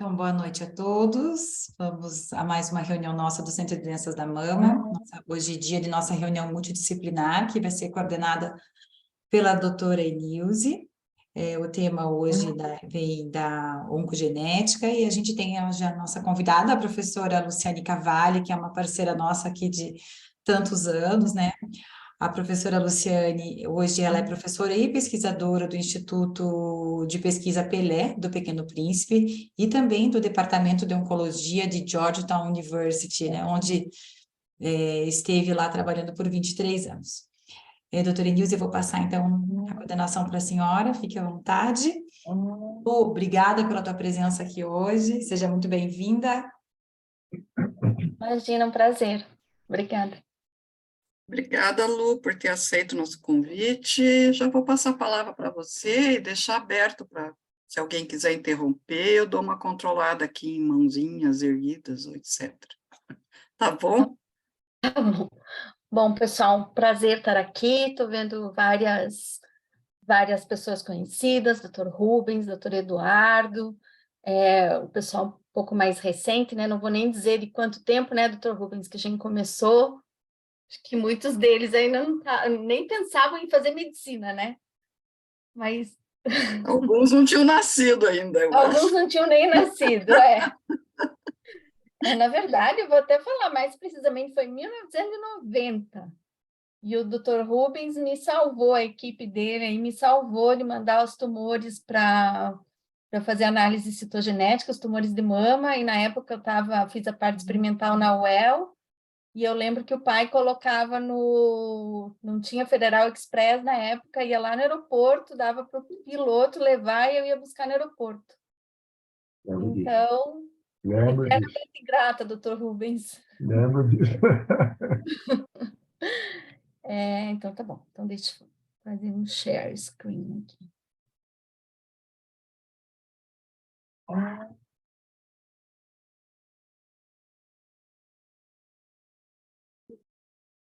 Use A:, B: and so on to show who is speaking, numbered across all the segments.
A: Então, boa noite a todos. Vamos a mais uma reunião nossa do Centro de Doenças da Mama. Hoje é dia de nossa reunião multidisciplinar, que vai ser coordenada pela doutora Enilze. O tema hoje vem da oncogenética e a gente tem hoje a nossa convidada, a professora Luciane Cavalli, que é uma parceira nossa aqui de tantos anos, né? A professora Luciane, hoje ela é professora e pesquisadora do Instituto de Pesquisa Pelé, do Pequeno Príncipe, e também do Departamento de Oncologia de Georgetown University, né, onde esteve lá trabalhando por 23 anos. Doutora Nilce, eu vou passar, então, a coordenação para a senhora, fique à vontade. Obrigada pela tua presença aqui hoje, seja muito bem-vinda.
B: Imagina, um prazer. Obrigada.
C: Obrigada, Lu, por ter aceito o nosso convite. Já vou passar a palavra para você e deixar aberto para, se alguém quiser interromper, eu dou uma controlada aqui em mãozinhas erguidas, etc. Tá bom?
B: Tá bom. Bom, pessoal, prazer estar aqui. Estou vendo várias pessoas conhecidas, doutor Rubens, doutor Eduardo, o pessoal um pouco mais recente, né? Não vou nem dizer de quanto tempo, né, doutor Rubens, que a gente começou. Acho que muitos deles ainda nem pensavam em fazer medicina, né? Mas
C: Alguns não tinham nascido ainda, eu
B: alguns
C: acho.
B: não tinham nem nascido, Na verdade, eu vou até falar mais precisamente, foi em 1990. E o Dr. Rubens me salvou, a equipe dele aí me salvou de mandar os tumores para fazer análise citogenética, os tumores de mama, e na época fiz a parte experimental na UEL, e eu lembro que o pai colocava não tinha Federal Express na época, ia lá no aeroporto, dava para o piloto levar e eu ia buscar no aeroporto. Então, eternamente grata, Dr. Rubens.
D: Lembro disso.
B: Então, tá bom. Então, deixa eu fazer um share screen aqui.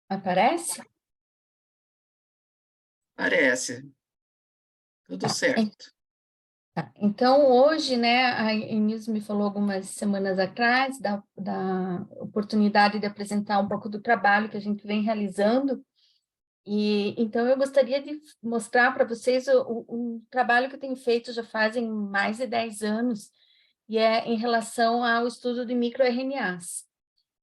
B: Aparece?
C: Parece. Tudo certo.
B: Tá. Então, hoje, né, a Inês me falou algumas semanas atrás da oportunidade de apresentar um pouco do trabalho que a gente vem realizando, e então eu gostaria de mostrar para vocês o trabalho que eu tenho feito já fazem mais de 10 anos, e é em relação ao estudo de microRNAs.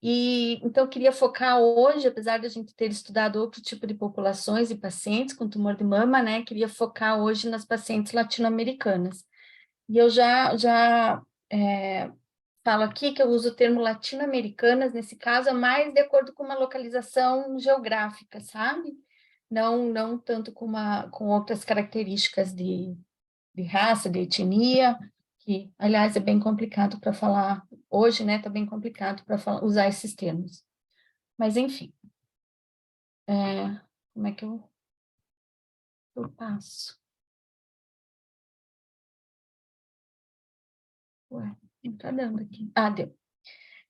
B: E então eu queria focar hoje, apesar de a gente ter estudado outro tipo de populações e pacientes com tumor de mama, né, queria focar hoje nas pacientes latino-americanas. E eu já falo aqui que eu uso o termo latino-americanas, nesse caso, é mais de acordo com uma localização geográfica, sabe? Não tanto com outras características de raça, de etnia, que, aliás, é bem complicado para falar, hoje, né, está bem complicado para usar esses termos. Mas, enfim, como é que eu passo? Ué, não está dando aqui. Ah, deu.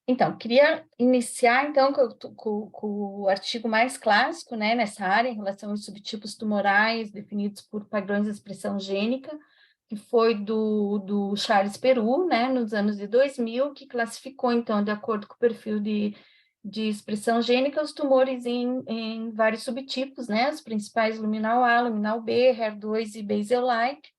B: Então, queria iniciar, então, com o artigo mais clássico, né, nessa área, em relação aos subtipos tumorais definidos por padrões de expressão gênica, que foi do Charles Peru, né, nos anos de 2000, que classificou, então, de acordo com o perfil de expressão gênica, os tumores em vários subtipos, né, os principais luminal A, luminal B, HER2 e basal-like,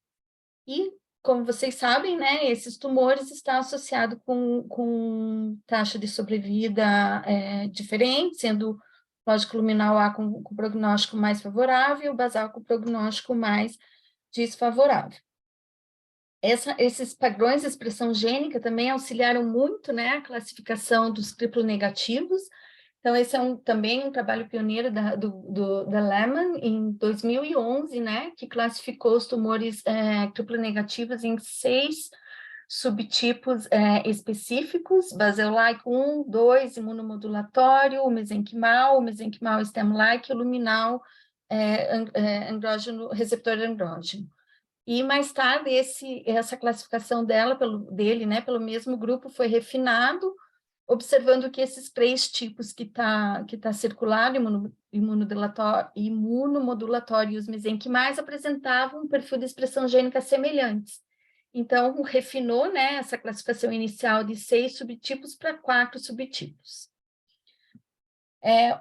B: e como vocês sabem, né, esses tumores estão associados com taxa de sobrevida diferente, sendo, lógico, luminal A com prognóstico mais favorável e o basal com prognóstico mais desfavorável. Esses padrões de expressão gênica também auxiliaram muito, né, a classificação dos triplo negativos. Então, esse é também um trabalho pioneiro da Lehmann, em 2011, né, que classificou os tumores triplo negativos em 6 subtipos específicos: basal-like 1, 2, imunomodulatório, o mesenquimal stem-like e o luminal andrógeno, receptor andrógeno. E mais tarde essa classificação dele, né, pelo mesmo grupo foi refinado, observando que esses 3 tipos que tá circulado, imunomodulatório e os mesenquimais, apresentavam um perfil de expressão gênica semelhantes. Então, refinou, né, essa classificação inicial de 6 subtipos para 4 subtipos.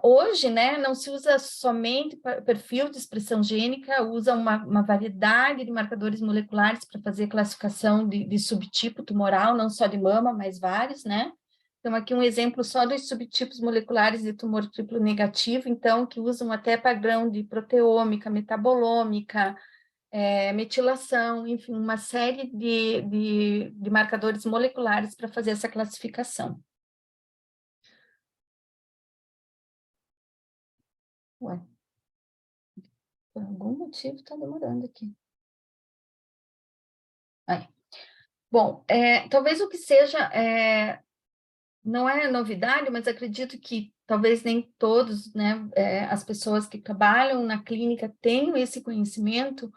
B: Hoje, né, não se usa somente perfil de expressão gênica, usa uma variedade de marcadores moleculares para fazer classificação de subtipo tumoral, não só de mama, mas vários, né? Então, aqui um exemplo só dos subtipos moleculares de tumor triplo negativo, então, que usam até padrão de proteômica, metabolômica, metilação, enfim, uma série de marcadores moleculares para fazer essa classificação. Ué, por algum motivo está demorando aqui. Aí. Bom, talvez o que seja, não é novidade, mas acredito que talvez nem todos, né, as pessoas que trabalham na clínica tenham esse conhecimento.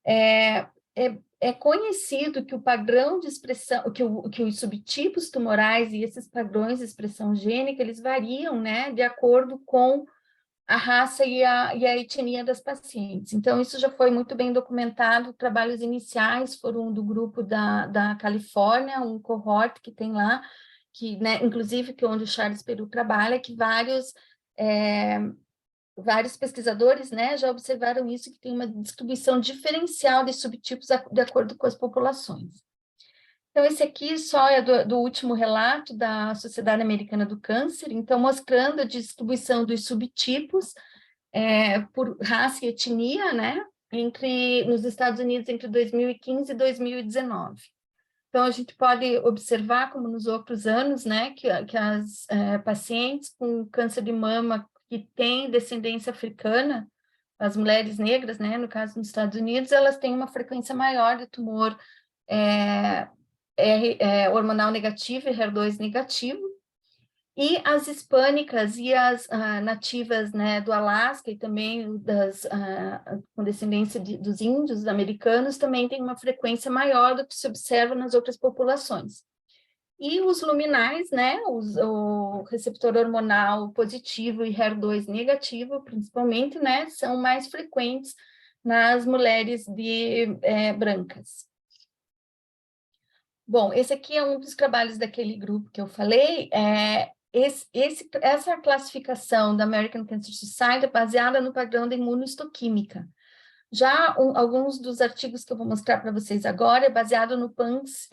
B: É conhecido que o padrão de expressão, que os subtipos tumorais e esses padrões de expressão gênica, eles variam, né, de acordo com a raça e a etnia das pacientes. Então, isso já foi muito bem documentado, trabalhos iniciais foram do grupo da Califórnia, um cohort que tem lá, que, né, inclusive, que onde o Charles Peru trabalha, que vários pesquisadores, né, já observaram isso, que tem uma distribuição diferencial de subtipos de acordo com as populações. Então, esse aqui só é do último relato da Sociedade Americana do Câncer, então, mostrando a distribuição dos subtipos por raça e etnia, né, nos Estados Unidos entre 2015 e 2019. Então, a gente pode observar, como nos outros anos, né, que as pacientes com câncer de mama que têm descendência africana, as mulheres negras, né, no caso nos Estados Unidos, elas têm uma frequência maior de tumor hormonal negativo e HER2 negativo, e as hispânicas e as nativas, né, do Alasca e também com descendência dos índios americanos também têm uma frequência maior do que se observa nas outras populações. E os luminais, né, o receptor hormonal positivo e HER2 negativo, principalmente, né, são mais frequentes nas mulheres brancas. Bom, esse aqui é um dos trabalhos daquele grupo que eu falei. Essa classificação da American Cancer Society é baseada no padrão da imunohistoquímica. Já alguns dos artigos que eu vou mostrar para vocês agora é baseado no PANSS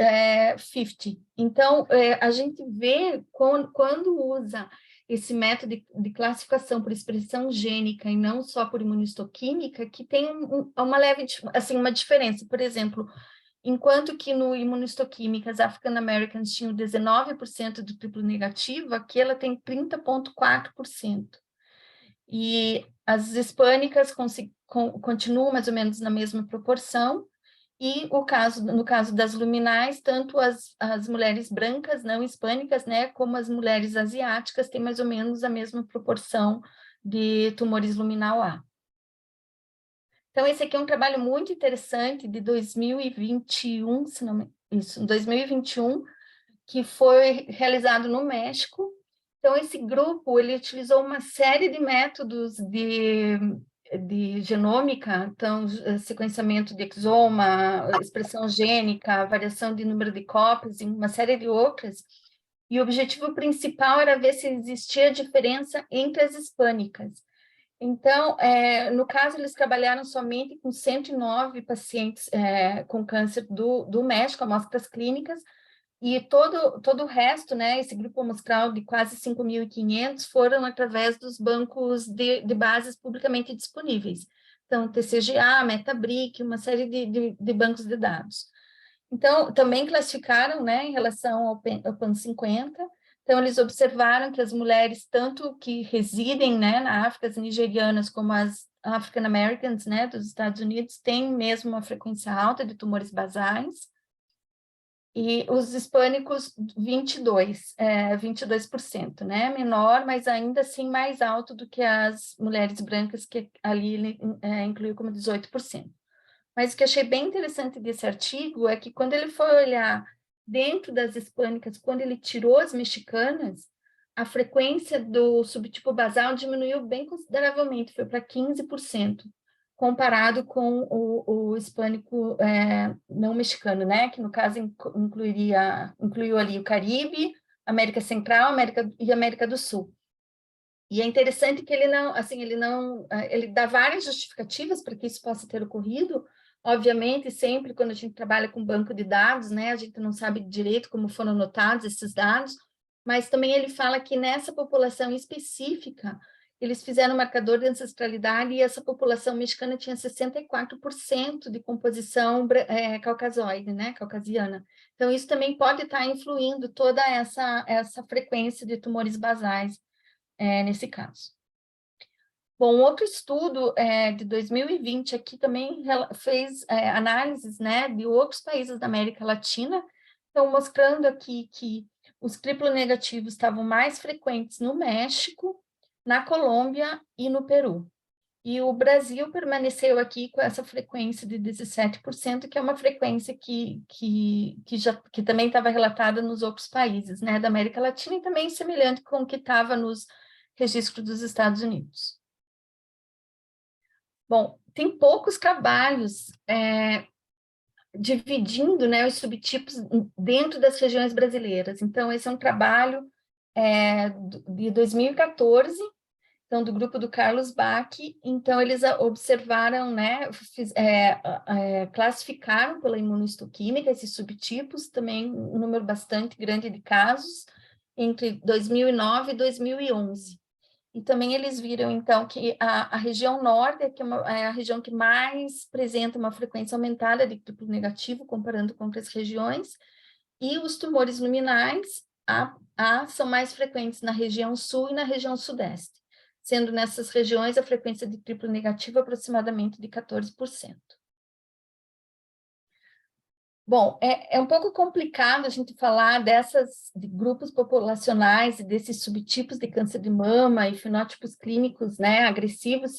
B: 50. Então, a gente vê quando usa esse método de classificação por expressão gênica e não só por imunohistoquímica, que tem uma leve, assim, uma diferença. Por exemplo, enquanto que no imunohistoquímica as African Americans tinham 19% do triplo negativo, aqui ela tem 30,4%. E as hispânicas continuam mais ou menos na mesma proporção, e no caso das luminais, tanto as mulheres brancas não hispânicas, né, como as mulheres asiáticas têm mais ou menos a mesma proporção de tumores luminal A. Então, esse aqui é um trabalho muito interessante de 2021, 2021, que foi realizado no México. Então, esse grupo, ele utilizou uma série de métodos de genômica, então, sequenciamento de exoma, expressão gênica, variação de número de cópias, e uma série de outras, e o objetivo principal era ver se existia diferença entre as hispânicas. Então, no caso, eles trabalharam somente com 109 pacientes com câncer do México, amostras clínicas, e todo o resto, né, esse grupo amostral de quase 5.500 foram através dos bancos de bases publicamente disponíveis. Então, TCGA, Metabric, uma série de bancos de dados. Então, também classificaram, né, em relação ao PAN50. Então, eles observaram que as mulheres, tanto que residem, né, na África, as nigerianas, como as African Americans, né, dos Estados Unidos, têm mesmo uma frequência alta de tumores basais, e os hispânicos 22%, né, menor, mas ainda assim mais alto do que as mulheres brancas, que ali incluiu como 18%. Mas o que eu achei bem interessante desse artigo é que quando ele foi olhar dentro das hispânicas, quando ele tirou as mexicanas, a frequência do subtipo basal diminuiu bem consideravelmente, foi para 15%, comparado com o hispânico não mexicano, né? Que no caso incluiu ali o Caribe, América Central, América do Sul. E é interessante que ele dá várias justificativas para que isso possa ter ocorrido. Obviamente, sempre quando a gente trabalha com banco de dados, né, a gente não sabe direito como foram anotados esses dados, mas também ele fala que nessa população específica, eles fizeram um marcador de ancestralidade e essa população mexicana tinha 64% de composição caucasoide, né, caucasiana. Então, isso também pode estar influindo toda essa frequência de tumores basais nesse caso. Bom, outro estudo de 2020 aqui também fez análises, né, de outros países da América Latina, então mostrando aqui que os triplo-negativos estavam mais frequentes no México, na Colômbia e no Peru. E o Brasil permaneceu aqui com essa frequência de 17%, que é uma frequência que também estava relatada nos outros países, né, da América Latina e também semelhante com o que estava nos registros dos Estados Unidos. Bom, tem poucos trabalhos dividindo, né, os subtipos dentro das regiões brasileiras. Então, esse é um trabalho de 2014, então, do grupo do Carlos Bach. Então, eles observaram, né, classificaram pela imunohistoquímica esses subtipos, também um número bastante grande de casos, entre 2009 e 2011. E também eles viram, então, que a região norte é a região que mais apresenta uma frequência aumentada de triplo negativo, comparando com outras regiões, e os tumores luminais são mais frequentes na região sul e na região sudeste, sendo nessas regiões a frequência de triplo negativo aproximadamente de 14%. Bom, é um pouco complicado a gente falar de grupos populacionais e desses subtipos de câncer de mama e fenótipos clínicos, né, agressivos,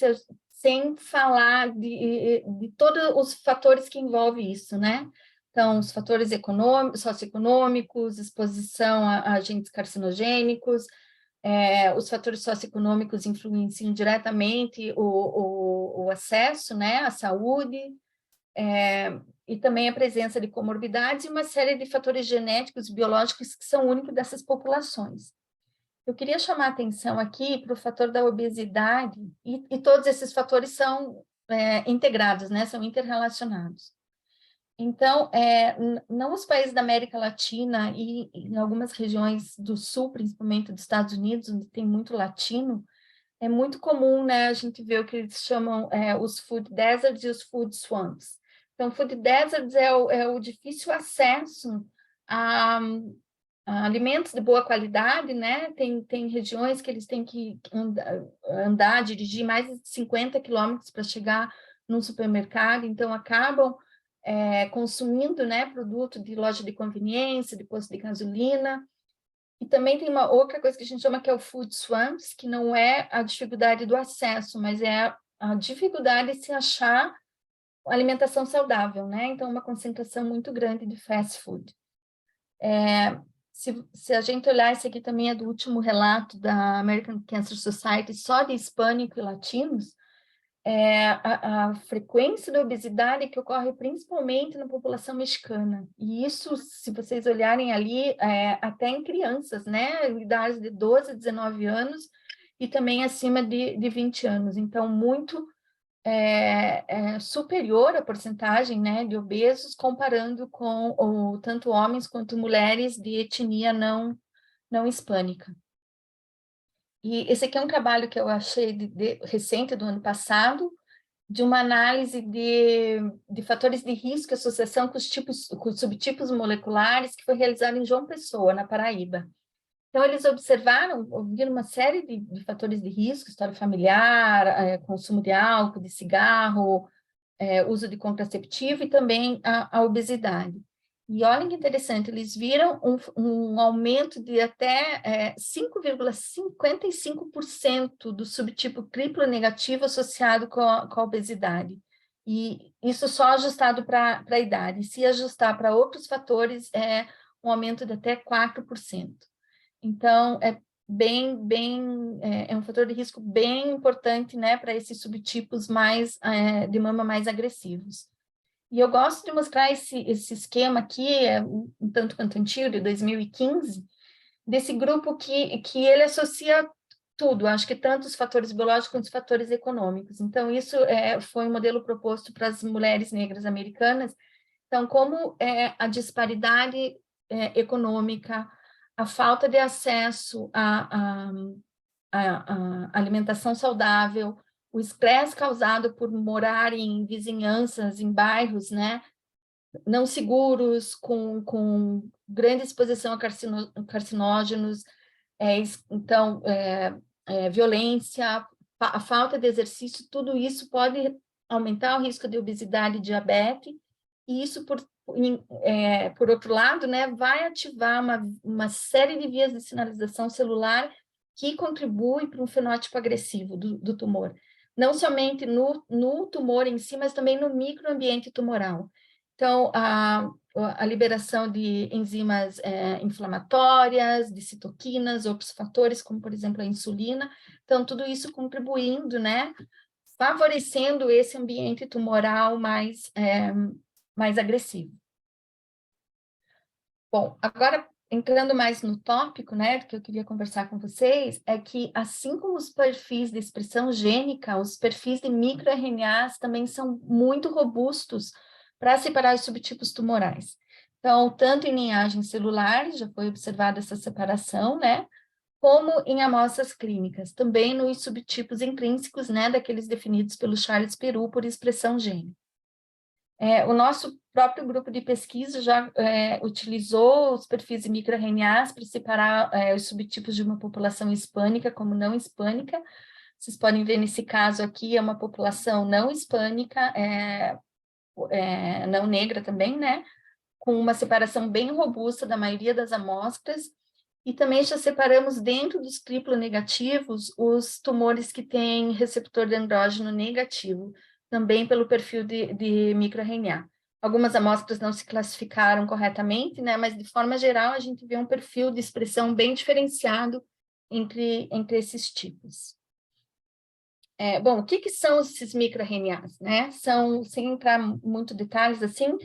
B: sem falar de todos os fatores que envolvem isso, né? Então, os fatores socioeconômicos, exposição a agentes carcinogênicos, os fatores socioeconômicos influenciam diretamente o acesso, né, à saúde, e também a presença de comorbidades e uma série de fatores genéticos e biológicos que são únicos dessas populações. Eu queria chamar a atenção aqui para o fator da obesidade, e todos esses fatores são integrados, né, são interrelacionados. Então, não os países da América Latina e em algumas regiões do sul, principalmente dos Estados Unidos, onde tem muito latino, é muito comum, né, a gente ver o que eles chamam os food deserts e os food swamps. Então, food deserts é o difícil acesso a alimentos de boa qualidade, né? Tem regiões que eles têm que dirigir mais de 50 quilômetros para chegar num supermercado, então acabam consumindo, né, produto de loja de conveniência, de posto de gasolina. E também tem uma outra coisa que a gente chama que é o food swamps, que não é a dificuldade do acesso, mas é a dificuldade de se achar alimentação saudável, né? Então, uma concentração muito grande de fast food. Se a gente olhar, esse aqui também é do último relato da American Cancer Society, só de hispânico e latinos, a frequência da obesidade que ocorre principalmente na população mexicana. E isso, se vocês olharem ali, até em crianças, né? Idades de 12 a 19 anos e também acima de 20 anos. Então, muito superior a porcentagem, né, de obesos, comparando com tanto homens quanto mulheres de etnia não hispânica. E esse aqui é um trabalho que eu achei recente, do ano passado, de uma análise de fatores de risco e associação com os subtipos moleculares, que foi realizado em João Pessoa, na Paraíba. Então, eles ouviram uma série de fatores de risco, história familiar, consumo de álcool, de cigarro, uso de contraceptivo e também a obesidade. E olhem que interessante, eles viram um aumento de até 5,55% do subtipo triplo negativo associado com a obesidade. E isso só ajustado para a idade. Se ajustar para outros fatores, um aumento de até 4%. Então, é um fator de risco bem importante, né, para esses subtipos de mama mais agressivos. E eu gosto de mostrar esse esquema aqui, um tanto quanto antigo, de 2015, desse grupo que ele associa tudo, acho que tanto os fatores biológicos quanto os fatores econômicos. Então, isso foi um modelo proposto para as mulheres negras americanas. Então, como a disparidade econômica, a falta de acesso à alimentação saudável, o estresse causado por morar em vizinhanças, em bairros, né, não seguros, com grande exposição a carcinógenos, então, violência, a falta de exercício, tudo isso pode aumentar o risco de obesidade e diabetes, e isso, por outro lado, né, vai ativar uma série de vias de sinalização celular que contribui para um fenótipo agressivo do tumor. Não somente no tumor em si, mas também no microambiente tumoral. Então, a liberação de enzimas inflamatórias, de citoquinas, outros fatores, como, por exemplo, a insulina. Então, tudo isso contribuindo, né, favorecendo esse ambiente tumoral mais agressivo. Bom, agora, entrando mais no tópico, né, que eu queria conversar com vocês, é que, assim como os perfis de expressão gênica, os perfis de microRNAs também são muito robustos para separar os subtipos tumorais. Então, tanto em linhagens celulares, já foi observada essa separação, né, como em amostras clínicas, também nos subtipos intrínsecos, né, daqueles definidos pelo Charles Peru por expressão gênica. O nosso próprio grupo de pesquisa já utilizou os perfis de microRNAs para separar os subtipos de uma população hispânica como não hispânica. Vocês podem ver nesse caso aqui, é uma população não hispânica, não negra também, né? Com uma separação bem robusta da maioria das amostras. E também já separamos dentro dos triplo negativos os tumores que têm receptor de andrógeno negativo, também pelo perfil de microRNA. Algumas amostras não se classificaram corretamente, né, mas de forma geral a gente vê um perfil de expressão bem diferenciado entre esses tipos. Bom, o que são esses microRNAs, né? Sem entrar muito detalhes assim,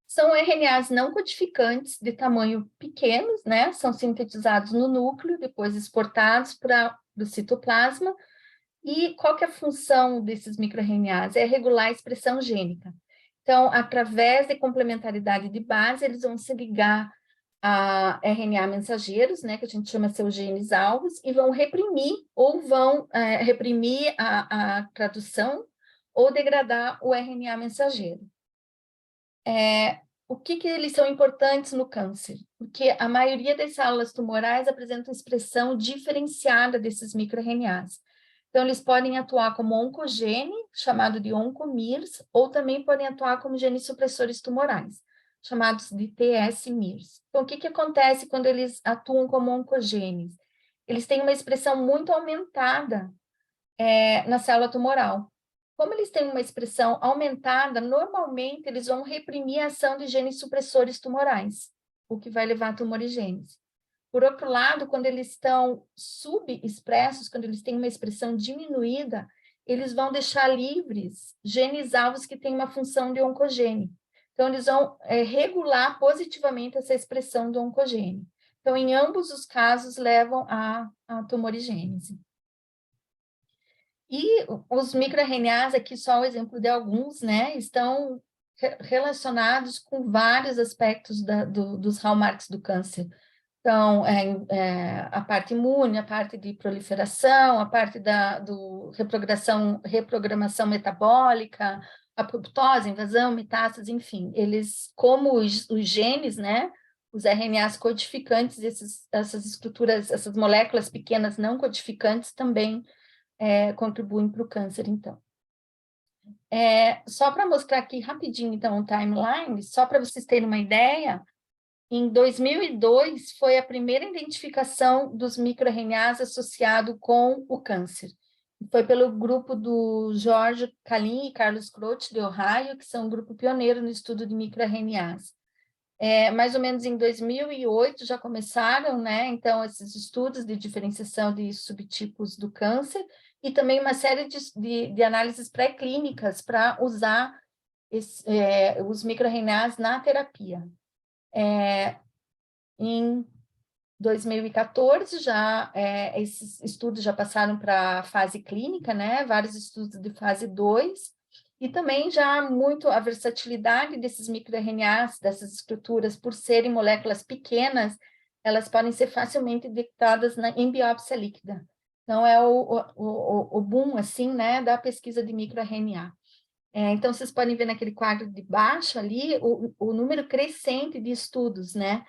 B: são RNAs não codificantes de tamanho pequenos, né? São sintetizados no núcleo, depois exportados para o citoplasma. E qual que é a função desses microRNAs? É regular a expressão gênica. Então, através de complementaridade de base, eles vão se ligar a RNA mensageiros, né, que a gente chama seus genes alvos, e vão reprimir ou vão reprimir a tradução ou degradar o RNA mensageiro. O que eles são importantes no câncer? Porque a maioria das células tumorais apresentam expressão diferenciada desses microRNAs. Então, eles podem atuar como oncogene, chamado de oncomirs, ou também podem atuar como genes supressores tumorais, chamados de TS-mirs. Então, o que acontece quando eles atuam como oncogenes? Eles têm uma expressão muito aumentada na célula tumoral. Como eles têm uma expressão aumentada, normalmente eles vão reprimir a ação de genes supressores tumorais, o que vai levar a tumorigênese. Por outro lado, quando eles estão subexpressos, quando eles têm uma expressão diminuída, eles vão deixar livres genes alvos que têm uma função de oncogene. Então, eles vão regular positivamente essa expressão do oncogene. Então, em ambos os casos, levam à tumorigênese. E os microRNAs, aqui só o exemplo de alguns, né, estão relacionados com vários aspectos dos hallmarks do câncer. Então, a parte imune, a parte de proliferação, a parte do reprogramação metabólica, apoptose, invasão, metástase, enfim, eles, como os genes, né, os RNAs codificantes, essas estruturas, essas moléculas pequenas não codificantes também contribuem para o câncer, então. Só para mostrar aqui rapidinho, então, um timeline, só para vocês terem uma ideia, em 2002 foi a primeira identificação dos microRNAs associado com o câncer. Foi pelo grupo do George Kalin e Carlos Croce, de Ohio, que são um grupo pioneiro no estudo de microRNAs. Mais ou menos em 2008 já começaram, né? Então, esses estudos de diferenciação de subtipos do câncer e também uma série de análises pré-clínicas para usar os microRNAs na terapia. Em 2014, esses estudos já passaram para a fase clínica, né? Vários estudos de fase 2, e também já muito a versatilidade desses microRNAs, dessas estruturas, por serem moléculas pequenas, elas podem ser facilmente detectadas em biópsia líquida. Então, é o boom, assim, né, da pesquisa de microRNA. Então, vocês podem ver naquele quadro de baixo ali, o número crescente de estudos, né?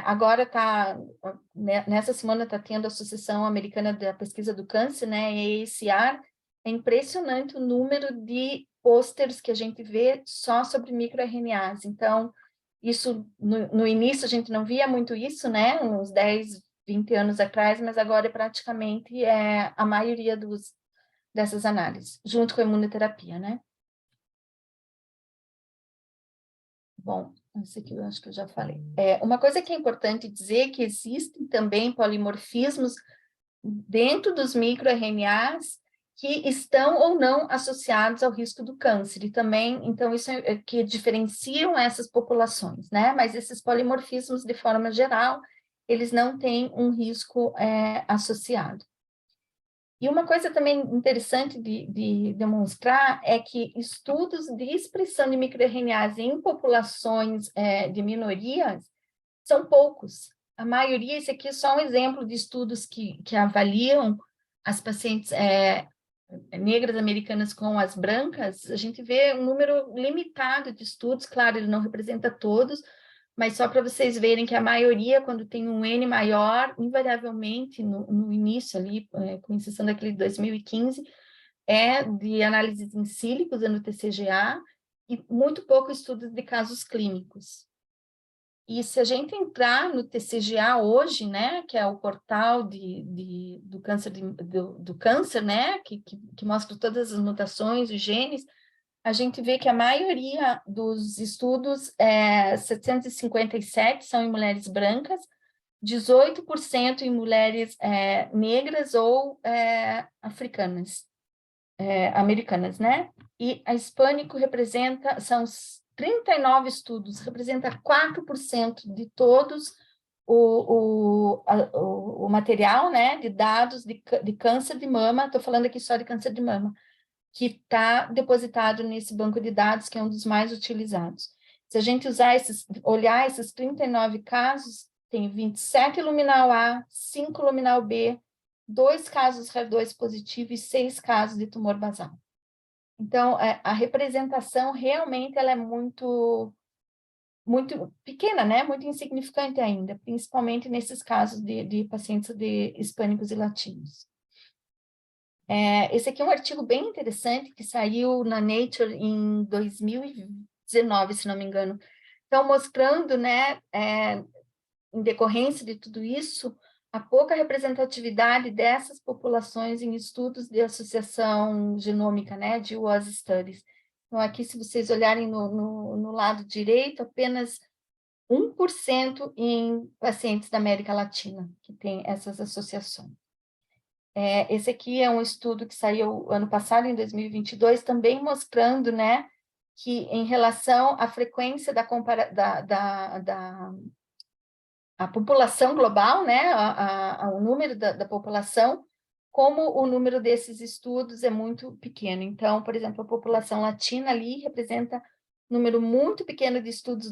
B: Agora nessa semana está tendo a Associação Americana da Pesquisa do Câncer, né, AACR. É impressionante o número de pôsteres que a gente vê só sobre microRNAs. Então, isso, no início a gente não via muito isso, né, uns 10, 20 anos atrás, mas agora é praticamente a maioria dessas análises, junto com a imunoterapia, né? Bom, isso aqui eu acho que eu já falei. Uma coisa que é importante dizer é que existem também polimorfismos dentro dos microRNAs que estão ou não associados ao risco do câncer, e também, então, isso é que diferenciam essas populações, né? Mas esses polimorfismos, de forma geral, eles não têm um risco associado. E uma coisa também interessante de demonstrar é que estudos de expressão de microRNAs em populações de minorias são poucos. A maioria, esse aqui é só um exemplo de estudos que avaliam as pacientes negras americanas com as brancas. A gente vê um número limitado de estudos, claro, ele não representa todos, mas só para vocês verem que a maioria, quando tem um N maior, invariavelmente, no início ali, com exceção daquele de 2015, é de análises em sílico, usando TCGA, e muito pouco estudos de casos clínicos. E se a gente entrar no TCGA hoje, né, que é o portal do câncer, do câncer, né, que mostra todas as mutações, os genes, a gente vê que a maioria dos estudos, 757, são em mulheres brancas, 18% em mulheres negras ou africanas, americanas, né? E a hispânico são 39 estudos, representa 4% de todos o material, né, de dados de câncer de mama, estou falando aqui só de câncer de mama, que está depositado nesse banco de dados, que é um dos mais utilizados. Se a gente olhar esses 39 casos, tem 27 luminal A, 5 luminal B, 2 casos HER2 positivo e 6 casos de tumor basal. Então, a representação realmente ela é muito pequena, né? Muito insignificante ainda, principalmente nesses casos de pacientes hispânicos e latinos. Esse aqui é um artigo bem interessante que saiu na Nature em 2019, se não me engano. Então, mostrando, né, em decorrência de tudo isso, a pouca representatividade dessas populações em estudos de associação genômica, né, de WAS Studies. Então, aqui, se vocês olharem no lado direito, apenas 1% em pacientes da América Latina que tem essas associações. Esse aqui é um estudo que saiu ano passado, em 2022, também mostrando, né, que em relação à frequência a população global, né, o número da população, como o número desses estudos é muito pequeno. Então, por exemplo, a população latina ali representa um número muito pequeno de estudos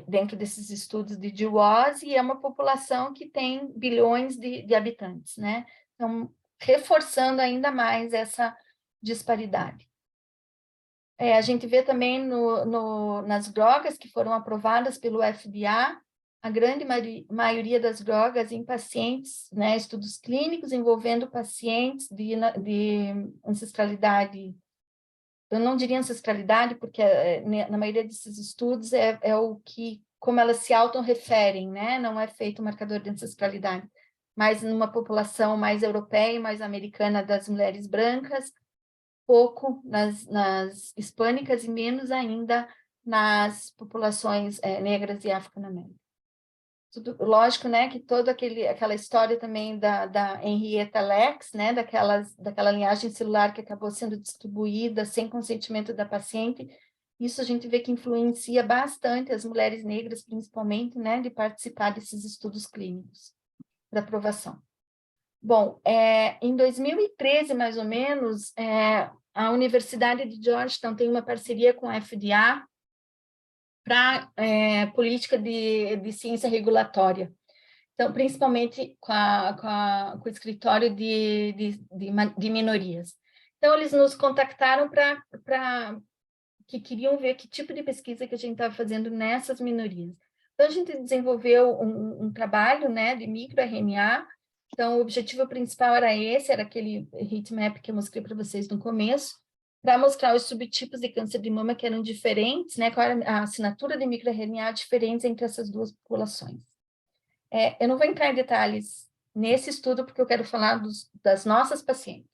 B: dentro desses estudos de GWAS, e é uma população que tem bilhões de habitantes, né? Então, reforçando ainda mais essa disparidade. A gente vê também nas drogas que foram aprovadas pelo FDA, a grande maioria das drogas em pacientes, né, estudos clínicos envolvendo pacientes de ancestralidade. Eu não diria ancestralidade, porque na maioria desses estudos é o que, como elas se autorreferem, né, não é feito o marcador de ancestralidade, mas numa população mais europeia e mais americana das mulheres brancas, pouco nas hispânicas e menos ainda nas populações negras e afro-americanas. Lógico, né, que toda aquela história também da Henrietta Lacks, né, daquela linhagem celular que acabou sendo distribuída sem consentimento da paciente, isso a gente vê que influencia bastante as mulheres negras, principalmente, né, de participar desses estudos clínicos para aprovação. Bom, em 2013, mais ou menos, a Universidade de Georgetown tem uma parceria com a FDA para política de ciência regulatória. Então, principalmente com o escritório de minorias. Então, eles nos contactaram que queriam ver que tipo de pesquisa que a gente estava fazendo nessas minorias. Então, a gente desenvolveu um trabalho, né, de microRNA. Então, o objetivo principal era aquele heatmap que eu mostrei para vocês no começo, para mostrar os subtipos de câncer de mama que eram diferentes, né, qual era a assinatura de microRNA diferentes entre essas duas populações. Eu não vou entrar em detalhes nesse estudo, porque eu quero falar das nossas pacientes.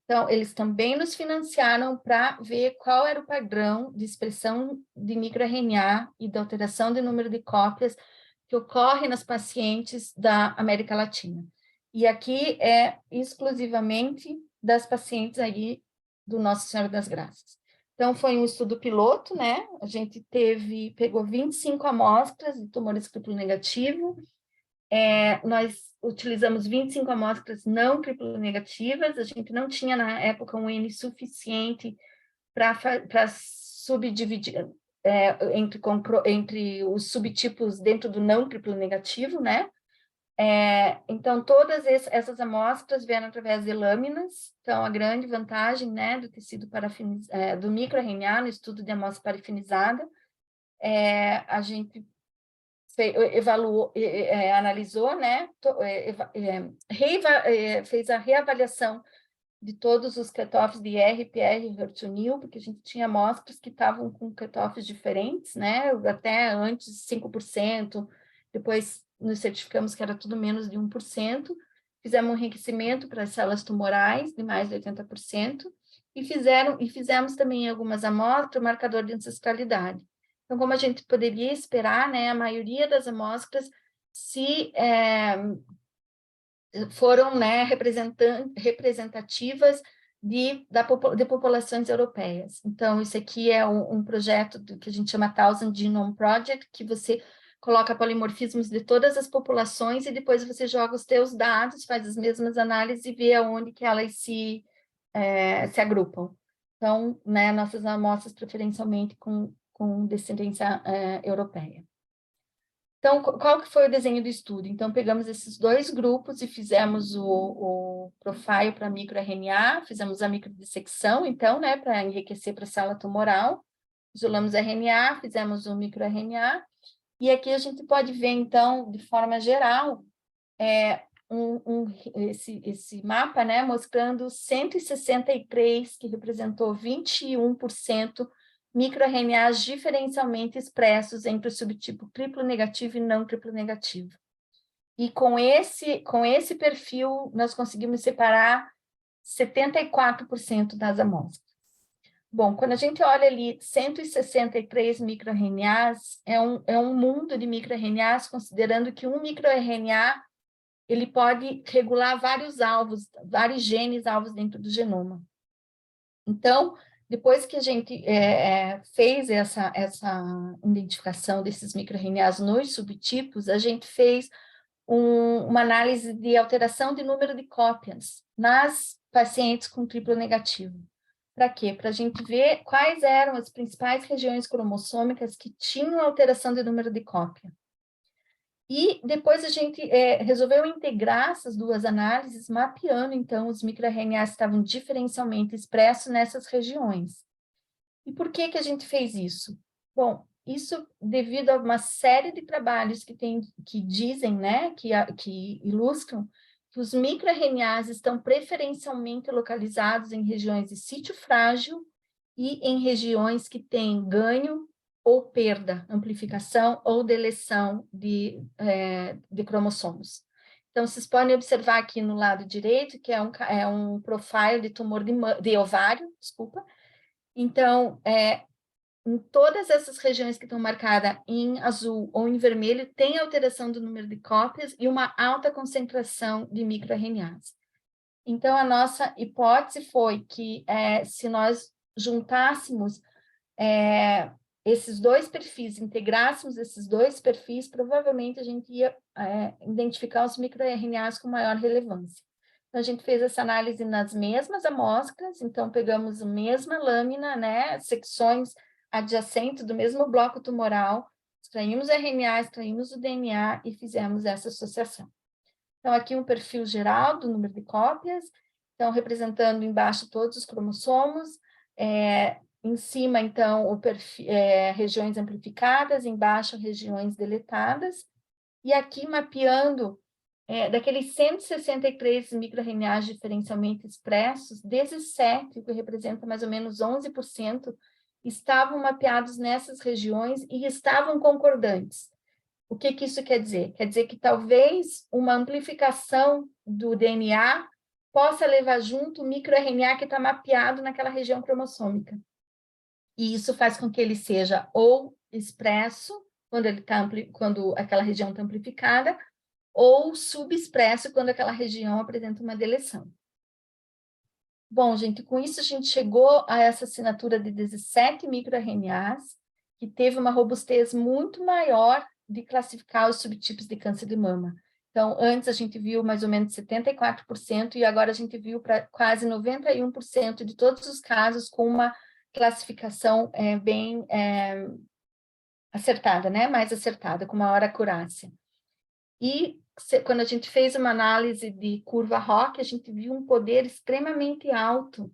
B: Então, eles também nos financiaram para ver qual era o padrão de expressão de microRNA e da alteração de número de cópias que ocorre nas pacientes da América Latina. E aqui é exclusivamente das pacientes aí do Nossa Senhora das Graças. Então, foi um estudo piloto, né? A gente pegou 25 amostras de tumores triplo negativo. Nós utilizamos 25 amostras não triplo negativas. A gente não tinha, na época, um N suficiente para subdividir entre os subtipos dentro do não triplo negativo, né? Então, todas essas amostras vieram através de lâminas. Então, a grande vantagem, né, do tecido do microRNA no estudo de amostra parafinizada, a gente analisou, né, fez a reavaliação de todos os cutoffs de R, PR e HER2-nil, porque a gente tinha amostras que estavam com cutoffs diferentes, né, até antes 5%, depois nos certificamos que era tudo menos de 1%, fizemos um enriquecimento para as células tumorais de mais de 80%, e fizemos também algumas amostras, marcador de ancestralidade. Então, como a gente poderia esperar, né, a maioria das amostras foram, né, representativas de populações europeias. Então, isso aqui é um projeto que a gente chama Thousand Genome Project, que você coloca polimorfismos de todas as populações e depois você joga os teus dados, faz as mesmas análises e vê aonde que elas se agrupam. Então, né, nossas amostras preferencialmente com descendência europeia. Então, qual que foi o desenho do estudo? Então, pegamos esses dois grupos e fizemos o profile para microRNA, fizemos a microdissecção, então, né, para enriquecer para a célula tumoral, isolamos RNA, fizemos o microRNA, e aqui a gente pode ver, então, de forma geral, esse mapa, né, mostrando 163, que representou 21%, microRNAs diferencialmente expressos entre o subtipo triplo negativo e não triplo negativo. E com esse perfil, nós conseguimos separar 74% das amostras. Bom, quando a gente olha ali 163 microRNAs, é um mundo de microRNAs, considerando que um microRNA ele pode regular vários alvos, vários genes alvos dentro do genoma. Então, depois que a gente fez essa identificação desses microRNAs nos subtipos, a gente fez uma análise de alteração de número de cópias nas pacientes com triplo negativo. Para quê? Para a gente ver quais eram as principais regiões cromossômicas que tinham alteração de número de cópia. E depois a gente resolveu integrar essas duas análises, mapeando, então, os microRNAs que estavam diferencialmente expressos nessas regiões. E por que a gente fez isso? Bom, isso devido a uma série de trabalhos que dizem, né, que ilustram que os microRNAs estão preferencialmente localizados em regiões de sítio frágil e em regiões que têm ganho ou perda, amplificação ou deleção de cromossomos. Então, vocês podem observar aqui no lado direito, que é um profile de tumor de ovário, desculpa. Então, em todas essas regiões que estão marcadas em azul ou em vermelho, tem alteração do número de cópias e uma alta concentração de microRNAs. Então, a nossa hipótese foi que, se nós juntássemos esses dois perfis, integrássemos esses dois perfis, provavelmente a gente ia identificar os microRNAs com maior relevância. Então, a gente fez essa análise nas mesmas amostras, então pegamos a mesma lâmina, né, secções adjacentes do mesmo bloco tumoral, extraímos RNA, extraímos o DNA e fizemos essa associação. Então, aqui um perfil geral do número de cópias, então, representando embaixo todos os cromossomos, em cima, então, o perfil, regiões amplificadas, embaixo, regiões deletadas, e aqui mapeando daqueles 163 microRNAs diferencialmente expressos, 17, que representa mais ou menos 11%, estavam mapeados nessas regiões e estavam concordantes. O que isso quer dizer? Quer dizer que talvez uma amplificação do DNA possa levar junto o microRNA que está mapeado naquela região cromossômica. E isso faz com que ele seja ou expresso, quando aquela região está amplificada, ou subexpresso, quando aquela região apresenta uma deleção. Bom, gente, com isso a gente chegou a essa assinatura de 17 microRNAs, que teve uma robustez muito maior de classificar os subtipos de câncer de mama. Então, antes a gente viu mais ou menos 74%, e agora a gente viu para quase 91% de todos os casos com uma classificação bem acertada, né? Mais acertada, com maior acurácia. E quando a gente fez uma análise de curva ROC, a gente viu um poder extremamente alto,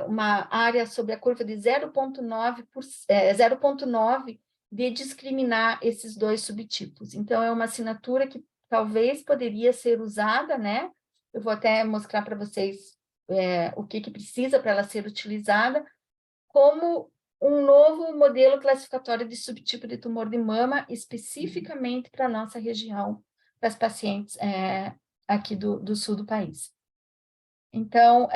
B: uma área sobre a curva de 0,9 de discriminar esses dois subtipos. Então, é uma assinatura que talvez poderia ser usada, né? Eu vou até mostrar para vocês o que precisa para ela ser utilizada, como um novo modelo classificatório de subtipo de tumor de mama, especificamente para a nossa região, para as pacientes aqui do sul do país. Então,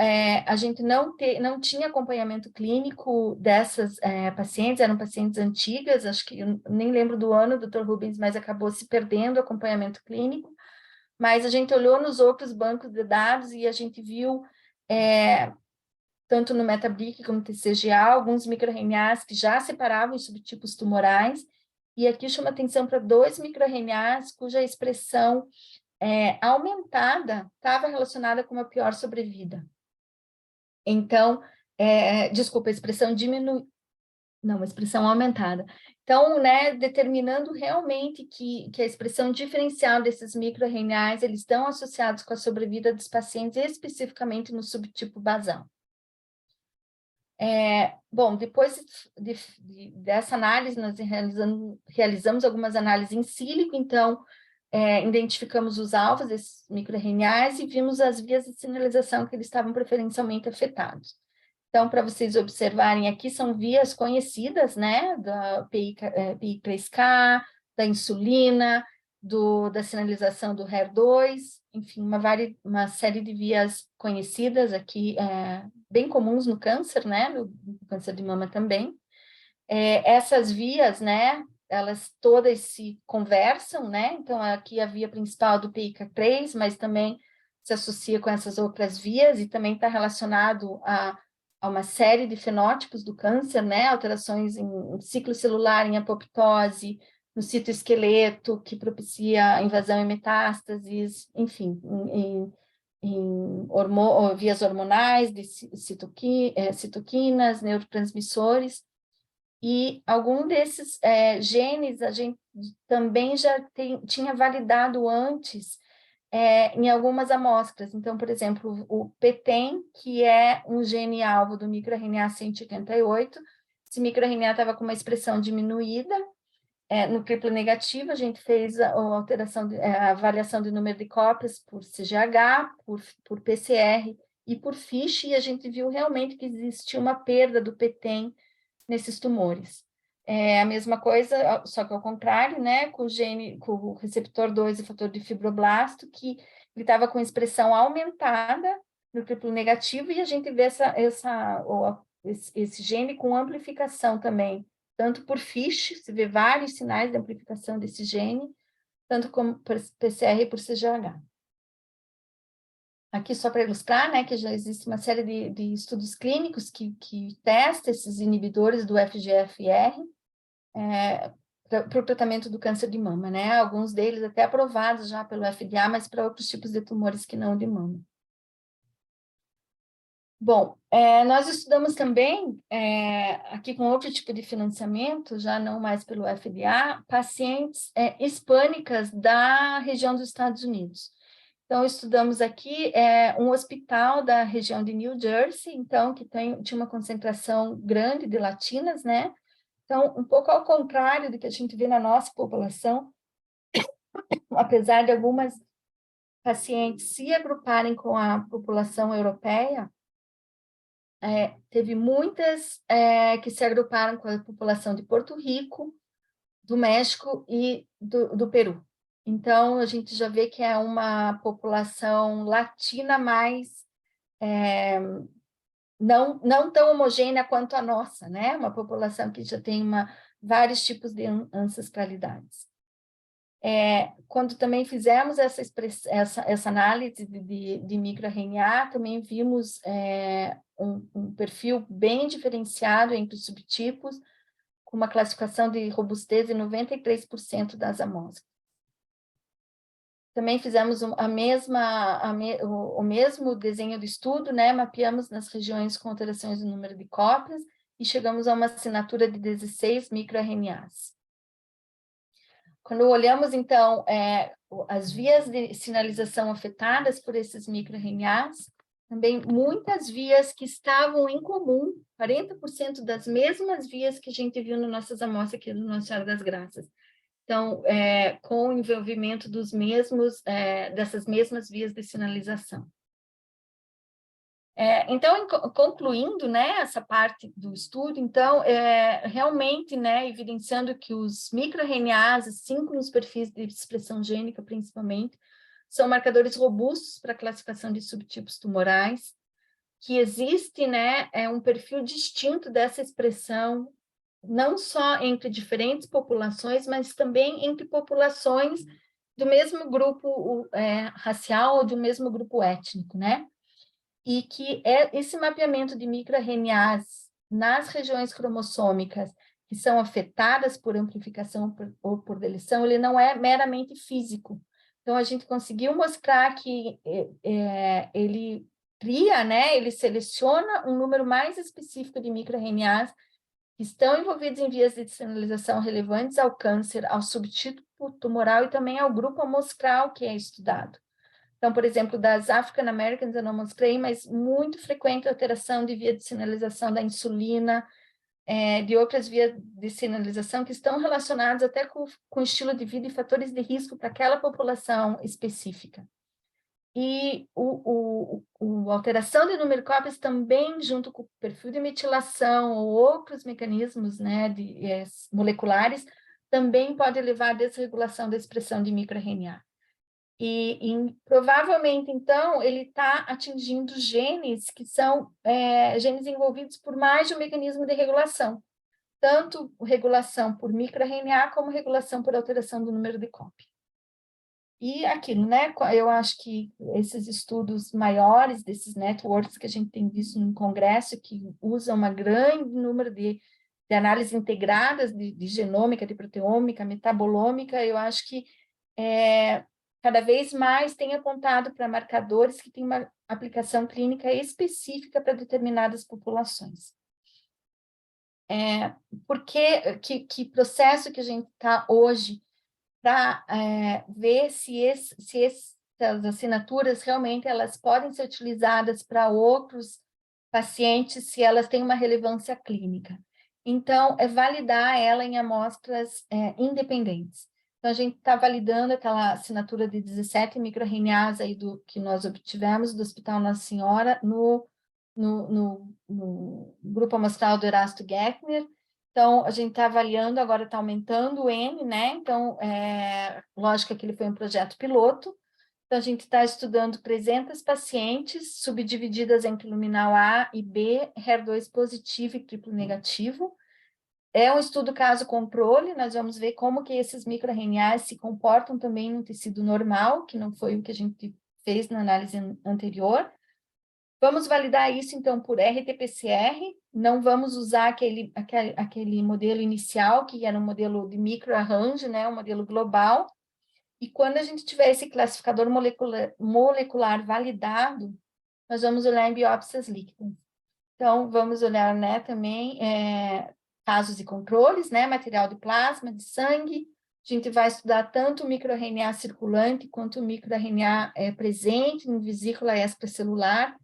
B: a gente não tinha acompanhamento clínico dessas pacientes, eram pacientes antigas, acho que eu nem lembro do ano, doutor Rubens, mas acabou se perdendo o acompanhamento clínico, mas a gente olhou nos outros bancos de dados e a gente viu, tanto no Metabric como no TCGA, alguns microRNAs que já separavam os subtipos tumorais, e aqui chama atenção para 2 microRNAs cuja expressão aumentada estava relacionada com uma pior sobrevida. Então, desculpa, a expressão não, a expressão aumentada. Então, né, determinando realmente que a expressão diferencial desses microRNAs, eles estão associados com a sobrevida dos pacientes, especificamente no subtipo basal. Bom, depois dessa análise, nós realizamos algumas análises em sílico, então, identificamos os alvos desses microRNAs e vimos as vias de sinalização que eles estavam preferencialmente afetados. Então, para vocês observarem aqui, são vias conhecidas, né, da PI3K, da insulina, da sinalização do HER2, enfim, uma série de vias conhecidas aqui, bem comuns no câncer, né, no câncer de mama também. Essas vias, né, elas todas se conversam, né, então aqui a via principal do PIK3, mas também se associa com essas outras vias e também está relacionado a uma série de fenótipos do câncer, né, alterações em ciclo celular, em apoptose, no citoesqueleto, que propicia a invasão e metástases, enfim, em vias hormonais, de citoquinas, neurotransmissores, e algum desses genes a gente também já tinha validado antes em algumas amostras. Então, por exemplo, o PTEN, que é um gene alvo do microRNA 188, esse microRNA estava com uma expressão diminuída, no triplo negativo, a gente fez a avaliação do número de cópias por CGH, por PCR e por FISH, e a gente viu realmente que existia uma perda do PTEN nesses tumores. A mesma coisa, só que ao contrário, né, com o receptor 2 e fator de fibroblasto, que ele estava com expressão aumentada no triplo negativo, e a gente vê esse gene com amplificação também, tanto por FISH, se vê vários sinais de amplificação desse gene, tanto como por PCR e por CGH. Aqui só para ilustrar, né, que já existe uma série de estudos clínicos que testam esses inibidores do FGFR para o tratamento do câncer de mama, né? Alguns deles até aprovados já pelo FDA, mas para outros tipos de tumores que não de mama. Bom, nós estudamos também, aqui com outro tipo de financiamento, já não mais pelo FDA, pacientes hispânicas da região dos Estados Unidos. Então, estudamos aqui um hospital da região de New Jersey, então, que tinha uma concentração grande de latinas, né? Então, um pouco ao contrário do que a gente vê na nossa população, apesar de algumas pacientes se agruparem com a população europeia, teve muitas que se agruparam com a população de Porto Rico, do México e do Peru. Então, a gente já vê que é uma população latina mais não tão homogênea quanto a nossa, né? Uma população que já tem vários tipos de ancestralidades. Quando também fizemos essa análise de microRNA, também vimos um perfil bem diferenciado entre os subtipos, com uma classificação de robustez de 93% das amostras. Também fizemos o mesmo desenho do estudo, né? Mapeamos nas regiões com alterações do número de cópias e chegamos a uma assinatura de 16 microRNAs. Quando olhamos, então, as vias de sinalização afetadas por esses microRNAs, também muitas vias que estavam em comum, 40% das mesmas vias que a gente viu nas nossas amostras aqui do Nossa Senhora das Graças. Então, com o envolvimento dessas mesmas vias de sinalização. Então, concluindo, né, essa parte do estudo, então, realmente, né, evidenciando que os microRNAs, assim como os perfis de expressão gênica, principalmente, são marcadores robustos para a classificação de subtipos tumorais, que existe, né, um perfil distinto dessa expressão, não só entre diferentes populações, mas também entre populações do mesmo grupo racial ou do mesmo grupo étnico, né? E que esse mapeamento de microRNAs nas regiões cromossômicas que são afetadas por amplificação ou por deleção, ele não é meramente físico. Então, a gente conseguiu mostrar que ele cria, né, ele seleciona um número mais específico de microRNAs que estão envolvidos em vias de sinalização relevantes ao câncer, ao subtipo tumoral e também ao grupo amostral que é estudado. Então, por exemplo, das African Americans eu não mostrei, mas muito frequente alteração de via de sinalização da insulina, de outras vias de sinalização que estão relacionadas até com estilo de vida e fatores de risco para aquela população específica. E a alteração de número de cópias também, junto com o perfil de metilação ou outros mecanismos, né, moleculares, também pode levar à desregulação da expressão de microRNA. E provavelmente, então, ele está atingindo genes que são genes envolvidos por mais de um mecanismo de regulação, tanto regulação por microRNA como regulação por alteração do número de cópia. E aquilo, né, eu acho que esses estudos maiores, desses networks que a gente tem visto no congresso, que usam um grande número de análises integradas de genômica, de proteômica, metabolômica, eu acho que cada vez mais tem apontado para marcadores que têm uma aplicação clínica específica para determinadas populações. Que processo que a gente está hoje para ver se essas assinaturas realmente elas podem ser utilizadas para outros pacientes, se elas têm uma relevância clínica. Então, validar ela em amostras independentes. Então, a gente está validando aquela assinatura de 17 microRNAs aí que nós obtivemos do Hospital Nossa Senhora no grupo amostral do Erasto Geckner. Então, a gente está avaliando, agora está aumentando o N, né? Então, lógico que ele foi um projeto piloto, Então, a gente está estudando 300 pacientes, subdivididas entre luminal A e B, HER2 positivo e triplo negativo. É um estudo caso-controle, nós vamos ver como que esses microRNAs se comportam também no tecido normal, que não foi o que a gente fez na análise anterior. Vamos validar isso, então, por RT-PCR, não vamos usar aquele modelo inicial, que era um modelo de microarranjo, né, um modelo global. E quando a gente tiver esse classificador molecular validado, nós vamos olhar em biópsias líquidas. Então, vamos olhar, né, também casos e controles, né, material de plasma, de sangue. A gente vai estudar tanto o microRNA circulante quanto o microRNA presente em vesícula extracelular.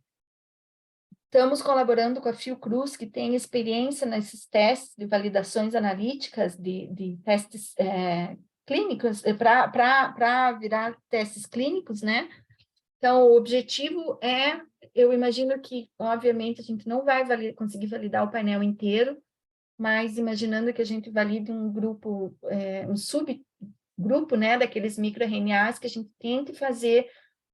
B: Estamos colaborando com a Fiocruz, que tem experiência nesses testes de validações analíticas, de testes clínicos, para virar testes clínicos, né? Então, o objetivo eu imagino que, obviamente, a gente não vai conseguir validar o painel inteiro, mas imaginando que a gente valide um grupo, um subgrupo, né, daqueles microRNAs, que a gente tente fazer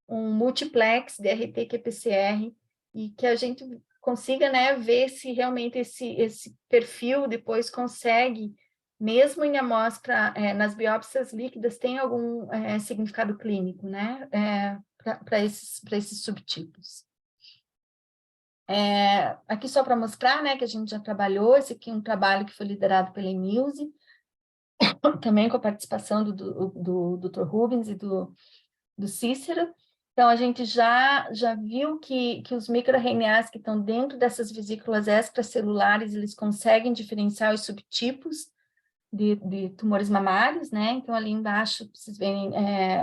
B: um multiplex de RT-qPCR e que a gente consiga, né, ver se realmente esse perfil depois consegue, mesmo em amostra, nas biópsias líquidas, tem algum significado clínico, né, para esses subtipos. Aqui só para mostrar, né, que a gente já trabalhou, esse aqui é um trabalho que foi liderado pela Emilze, também com a participação do Dr. Rubens e do Cícero. Então, a gente já viu que os microRNAs que estão dentro dessas vesículas extracelulares, eles conseguem diferenciar os subtipos de tumores mamários, né? Então, ali embaixo, vocês veem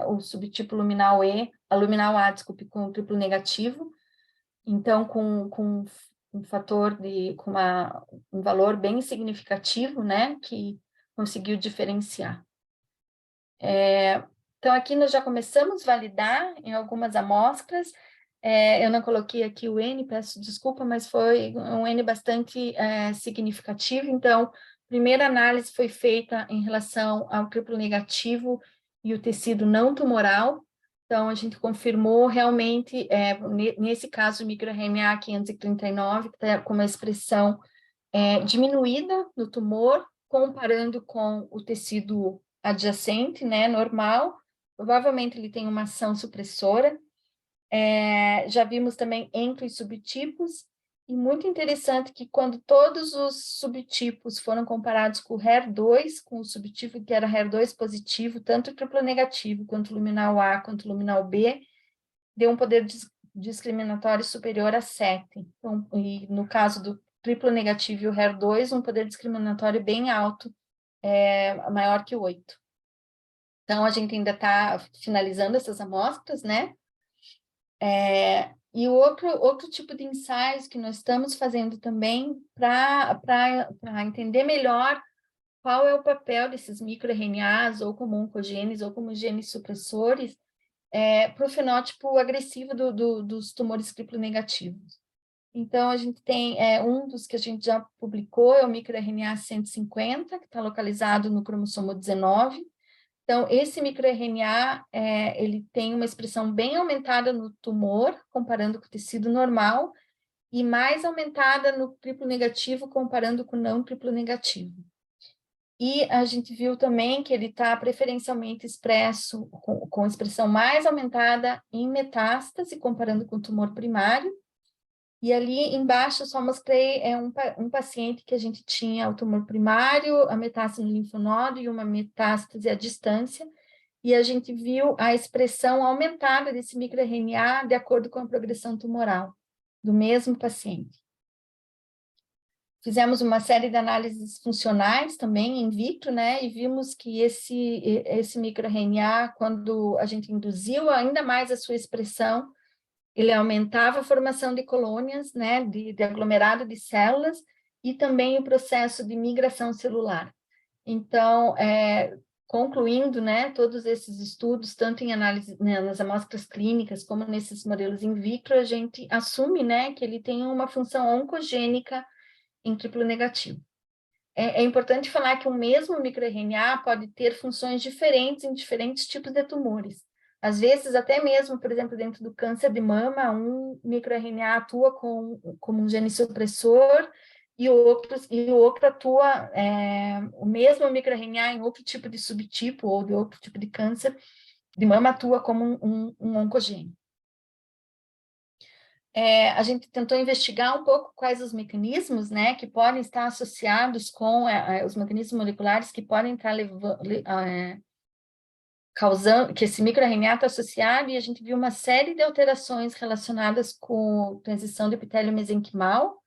B: o subtipo luminal A, desculpe, com triplo negativo. Então, com um fator com um valor bem significativo, né? Que conseguiu diferenciar. Então, aqui nós já começamos a validar em algumas amostras. Eu não coloquei aqui o N, peço desculpa, mas foi um N bastante significativo. Então, a primeira análise foi feita em relação ao triplo negativo e o tecido não tumoral. Então, a gente confirmou realmente, nesse caso, o microRNA 539, que está com uma expressão diminuída no tumor, comparando com o tecido adjacente, né, normal. Provavelmente ele tem uma ação supressora. Já vimos também entre os subtipos, e muito interessante que quando todos os subtipos foram comparados com o HER2, com o subtipo que era HER2 positivo, tanto o triplo negativo, quanto o luminal A, quanto o luminal B, deu um poder discriminatório superior a 7. Então, e no caso do triplo negativo e o HER2, um poder discriminatório bem alto, maior que 8. Então, a gente ainda está finalizando essas amostras, né? E outro tipo de ensaios que nós estamos fazendo também para entender melhor qual é o papel desses microRNAs, ou como oncogenes, ou como genes supressores, para o fenótipo agressivo dos tumores triplo negativos. Então, a gente tem um dos que a gente já publicou, é o microRNA 150, que está localizado no cromossomo 19. Então, esse microRNA, ele tem uma expressão bem aumentada no tumor, comparando com o tecido normal, e mais aumentada no triplo negativo, comparando com o não triplo negativo. E a gente viu também que ele está preferencialmente expresso, com expressão mais aumentada em metástase, comparando com o tumor primário. E ali embaixo eu só mostrei um paciente que a gente tinha o tumor primário, a metástase no linfonodo e uma metástase à distância, e a gente viu a expressão aumentada desse microRNA de acordo com a progressão tumoral do mesmo paciente. Fizemos uma série de análises funcionais também in vitro, né, e vimos que esse microRNA, quando a gente induziu ainda mais a sua expressão, ele aumentava a formação de colônias, né, de aglomerado de células, e também o processo de migração celular. Então, concluindo, né, todos esses estudos, tanto em análise, né, nas amostras clínicas, como nesses modelos in vitro, a gente assume, né, que ele tem uma função oncogênica em triplo negativo. É importante falar que o mesmo microRNA pode ter funções diferentes em diferentes tipos de tumores. Às vezes, até mesmo, por exemplo, dentro do câncer de mama, um microRNA atua como um gene supressor e o outro atua, o mesmo microRNA em outro tipo de subtipo ou de outro tipo de câncer de mama atua como um oncogene. A gente tentou investigar um pouco quais os mecanismos, né, que podem estar associados com os mecanismos moleculares que podem estar causando, que esse microRNA está associado, e a gente viu uma série de alterações relacionadas com transição do epitélio mesenquimal,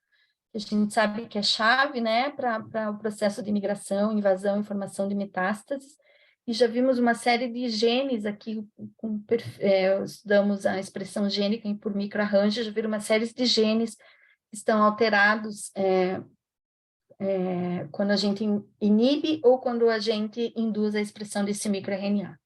B: que a gente sabe que é chave, né, para o processo de migração, invasão e formação de metástases, e já vimos uma série de genes aqui, estudamos a expressão gênica por microarranjo, já viram uma série de genes que estão alterados quando a gente inibe ou quando a gente induz a expressão desse microRNA.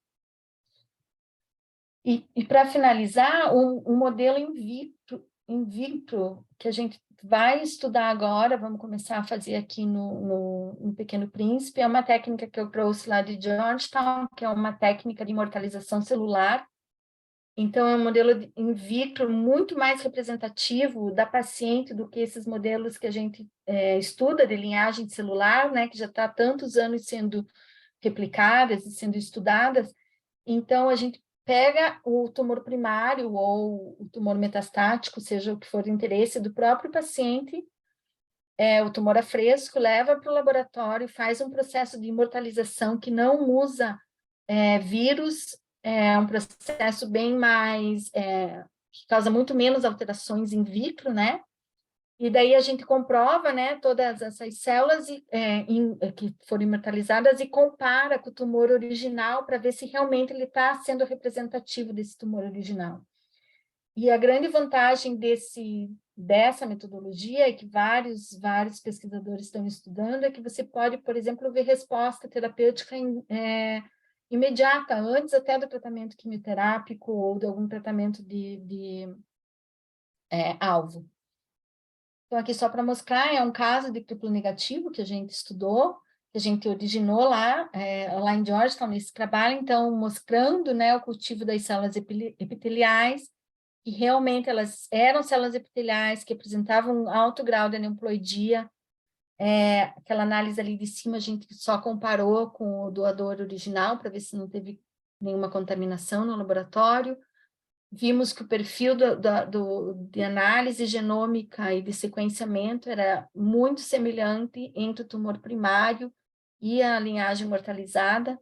B: E para finalizar, um modelo in vitro que a gente vai estudar agora, vamos começar a fazer aqui no Pequeno Príncipe, é uma técnica que eu trouxe lá de Georgetown, que é uma técnica de imortalização celular. Então, é um modelo in vitro muito mais representativo da paciente do que esses modelos que a gente estuda de linhagem celular, né, que já está há tantos anos sendo replicadas e sendo estudadas. Então, a gente pega o tumor primário ou o tumor metastático, seja o que for o interesse do próprio paciente, o tumor a fresco, leva para o laboratório, faz um processo de imortalização que não usa vírus, é um processo bem mais, que causa muito menos alterações in vitro, né? E daí a gente comprova, né, todas essas células que foram imortalizadas e compara com o tumor original para ver se realmente ele está sendo representativo desse tumor original. E a grande vantagem dessa metodologia é que vários pesquisadores estão estudando, é que você pode, por exemplo, ver resposta terapêutica imediata, antes até do tratamento quimioterápico ou de algum tratamento de alvo. Então, aqui só para mostrar, é um caso de triplo negativo que a gente estudou, que a gente originou lá em Georgetown, nesse trabalho, então, mostrando, né, o cultivo das células epiteliais, que realmente elas eram células epiteliais que apresentavam um alto grau de aneuploidia. Aquela análise ali de cima, a gente só comparou com o doador original, para ver se não teve nenhuma contaminação no laboratório. Vimos que o perfil de análise genômica e de sequenciamento era muito semelhante entre o tumor primário e a linhagem mortalizada.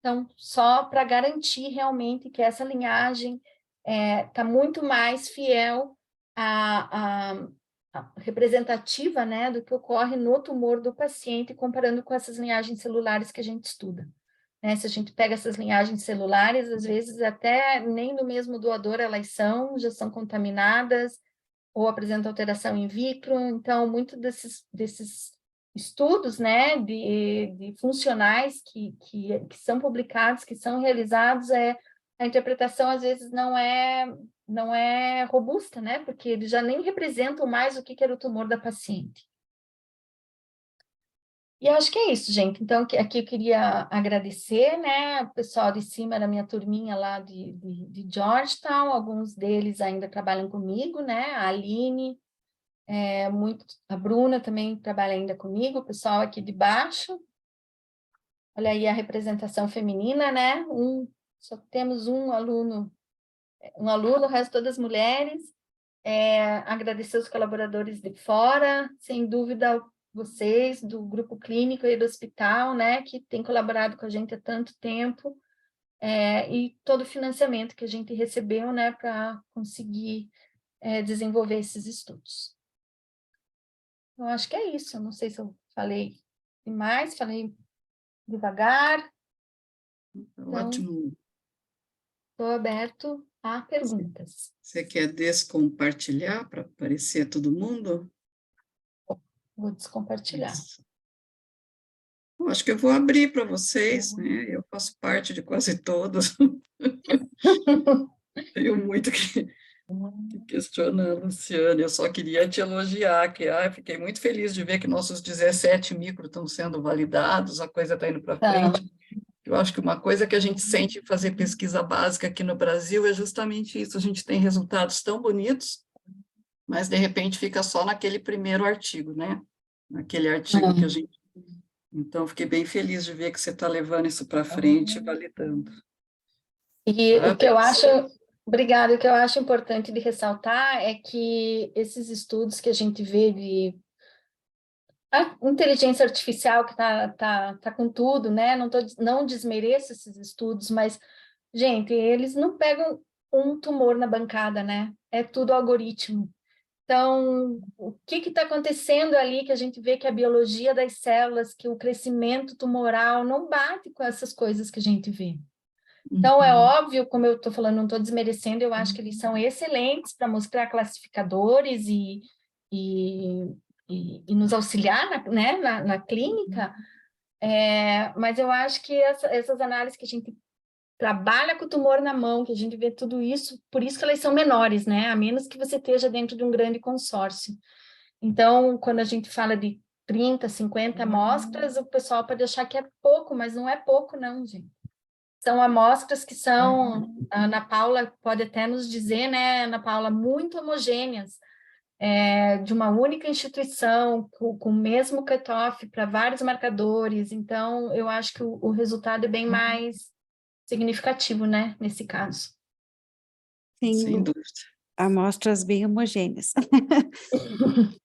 B: Então, só para garantir realmente que essa linhagem está muito mais fiel à representativa, né, do que ocorre no tumor do paciente, comparando com essas linhagens celulares que a gente estuda. Né, se a gente pega essas linhagens celulares, às vezes até nem no mesmo doador elas já são contaminadas, ou apresentam alteração in vitro. Então, muito desses estudos, né, de funcionais que são publicados, que são realizados, a interpretação às vezes não é robusta, né, porque eles já nem representam mais o que era o tumor da paciente. E acho que é isso, gente. Então, aqui eu queria agradecer, né? O pessoal de cima era minha turminha lá de Georgetown, alguns deles ainda trabalham comigo, né? A Aline, a Bruna também trabalha ainda comigo, o pessoal aqui de baixo. Olha aí a representação feminina, né? Só temos um aluno, o resto todas mulheres. Agradecer os colaboradores de fora, sem dúvida vocês do grupo clínico e do hospital, né, que tem colaborado com a gente há tanto tempo, e todo o financiamento que a gente recebeu, né, para conseguir desenvolver esses estudos. Eu acho que é isso, eu não sei se eu falei demais, falei devagar.
C: Ótimo.
B: Estou aberto a perguntas.
C: Você quer descompartilhar para aparecer a todo mundo?
B: Vou descompartilhar.
C: Isso. Eu acho que eu vou abrir para vocês, né? Eu faço parte de quase todos. Tenho muito que questionar, Luciane. Eu só queria te elogiar, que fiquei muito feliz de ver que nossos 17 micros estão sendo validados, a coisa está indo para frente. Eu acho que uma coisa que a gente sente em fazer pesquisa básica aqui no Brasil é justamente isso, a gente tem resultados tão bonitos, mas de repente fica só naquele primeiro artigo, né? Naquele artigo que a gente... Então, fiquei bem feliz de ver que você está levando isso para frente, validando.
B: E o que eu
C: Parabéns.
B: acho, obrigada, o que eu acho importante de ressaltar é que esses estudos que a gente vê de a inteligência artificial que tá com tudo, né? Não desmereço esses estudos, mas, gente, eles não pegam um tumor na bancada, né? É tudo algoritmo. Então, o que está acontecendo ali que a gente vê que a biologia das células, que o crescimento tumoral não bate com essas coisas que a gente vê. Então, é óbvio, como eu estou falando, não estou desmerecendo, eu acho que eles são excelentes para mostrar classificadores e nos auxiliar na clínica, mas eu acho que essas análises que a gente trabalha com o tumor na mão, que a gente vê tudo isso, por isso que elas são menores, né? A menos que você esteja dentro de um grande consórcio. Então, quando a gente fala de 30, 50 amostras, o pessoal pode achar que é pouco, mas não é pouco, não, gente. São amostras que são, a Ana Paula pode até nos dizer, né, Ana Paula, muito homogêneas, de uma única instituição, com o mesmo cutoff para vários marcadores. Então, eu acho que o resultado é bem mais significativo, né, nesse caso.
D: Sim,
C: Sem
D: Lu,
C: dúvida.
D: amostras bem homogêneas.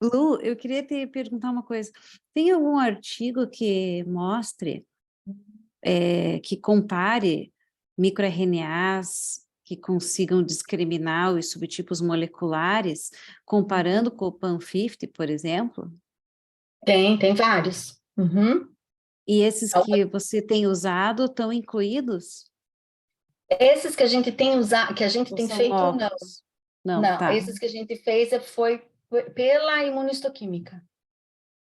D: Lu, eu queria te perguntar uma coisa. Tem algum artigo que mostre, que compare microRNAs que consigam discriminar os subtipos moleculares, comparando com o PAN50, por exemplo?
B: Tem vários. Uhum.
D: E esses que você tem usado estão incluídos?
B: Esses que a gente tem usado, que a gente
D: Ou
B: tem
D: são
B: feito, não.
D: novos? Não,
B: Não,
D: tá.
B: esses que a gente fez foi pela imunohistoquímica.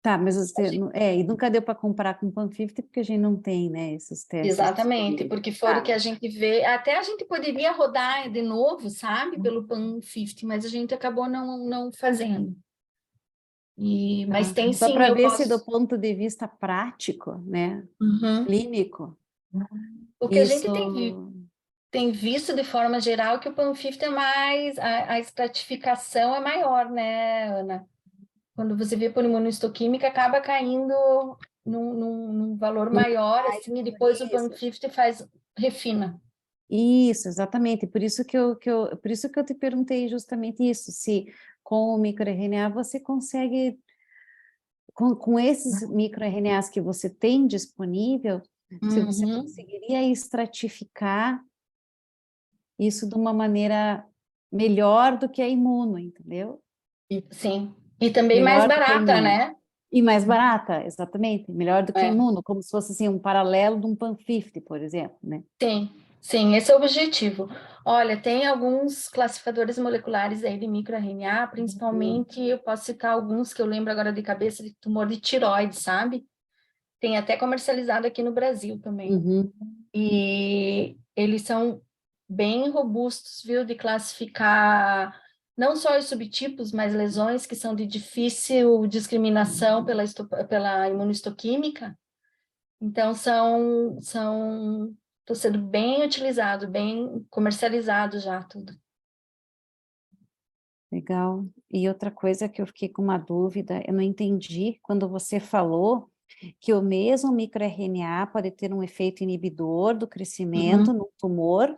D: Tá, mas você, e nunca deu para comparar com o PAN50 porque a gente não tem, né, esses testes
B: Exatamente,
D: disponíveis.
B: porque foram
D: Tá.
B: que a gente vê, até a gente poderia rodar de novo, sabe, pelo PAN50, mas a gente acabou não fazendo. Mas
D: Tá.
B: tem
D: Só
B: sim,
D: para
B: eu
D: ver se do
B: posso...
D: ponto de vista prático, né,
B: Uhum.
D: clínico,
B: O que a gente
D: isso...
B: tem visto de forma geral que o PAN50 é mais, a estratificação é maior, né, Ana? Quando você vê por imunohistoquímica, acaba caindo num valor maior, assim, e depois o PAN50 refina.
D: Isso, exatamente. Por isso por isso que eu te perguntei justamente isso, se com o microRNA você consegue, com esses microRNAs que você tem disponível, se você
B: Uhum.
D: conseguiria estratificar isso de uma maneira melhor do que a imuno, entendeu?
B: Sim. E também mais
D: Melhor do que a
B: barata,
D: imuno.
B: né?
D: E mais barata, exatamente. Melhor do que a
B: É.
D: imuno, como se fosse assim, um paralelo de um PAN50, por exemplo, né?
B: Sim, esse é o objetivo. Olha, tem alguns classificadores moleculares aí de microRNA, principalmente eu posso citar alguns que eu lembro agora de cabeça de tumor de tireoide, sabe? Tem até comercializado aqui no Brasil também.
D: Uhum.
B: E eles são bem robustos, viu, de classificar não só os subtipos, mas lesões que são de difícil discriminação pela imunohistoquímica. Então, estão sendo bem utilizados, bem comercializados já, tudo.
D: Legal. E outra coisa que eu fiquei com uma dúvida, eu não entendi quando você falou que o mesmo microRNA pode ter um efeito inibidor do crescimento no tumor,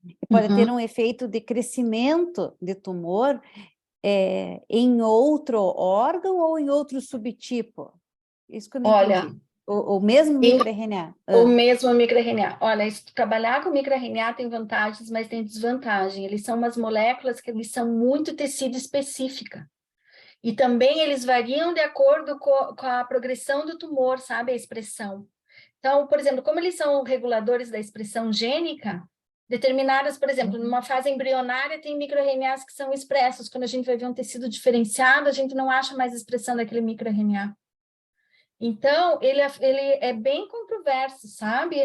D: e pode ter um efeito de crescimento de tumor em outro órgão ou em outro subtipo? Isso que eu não
B: Olha,
D: entendi. O mesmo microRNA?
B: o mesmo microRNA. Olha, trabalhar com microRNA tem vantagens, mas tem desvantagem. Eles são umas moléculas que eles são muito tecido específica. E também eles variam de acordo com a progressão do tumor, sabe? A expressão. Então, por exemplo, como eles são reguladores da expressão gênica, determinadas, por exemplo, numa fase embrionária, tem microRNAs que são expressos. Quando a gente vai ver um tecido diferenciado, a gente não acha mais a expressão daquele microRNA. Então, ele é bem controverso, sabe?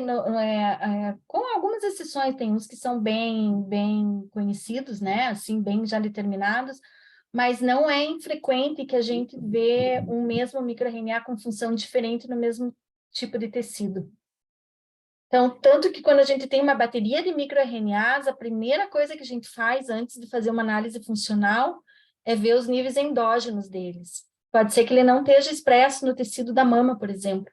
B: Com algumas exceções, tem uns que são bem conhecidos, né? Assim, bem já determinados, mas não é infrequente que a gente vê um mesmo microRNA com função diferente no mesmo tipo de tecido. Então, tanto que quando a gente tem uma bateria de microRNAs, a primeira coisa que a gente faz antes de fazer uma análise funcional é ver os níveis endógenos deles. Pode ser que ele não esteja expresso no tecido da mama, por exemplo.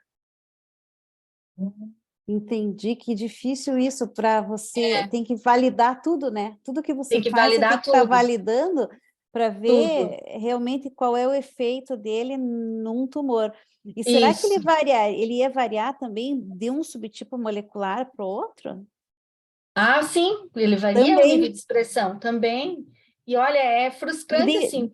D: Entendi, que difícil isso para você, tem que validar tudo, né? Tudo que você
B: Tem que
D: faz, você tem
B: validar
D: que estar
B: tudo,
D: validando para
B: tudo.
D: ver realmente qual é o efeito dele num tumor. E será que
B: Isso.
D: ele ia variar também de um subtipo molecular para o outro?
B: Ah, sim, ele varia o nível
D: Também.
B: de expressão também. E olha, é
D: E
B: frustrante assim.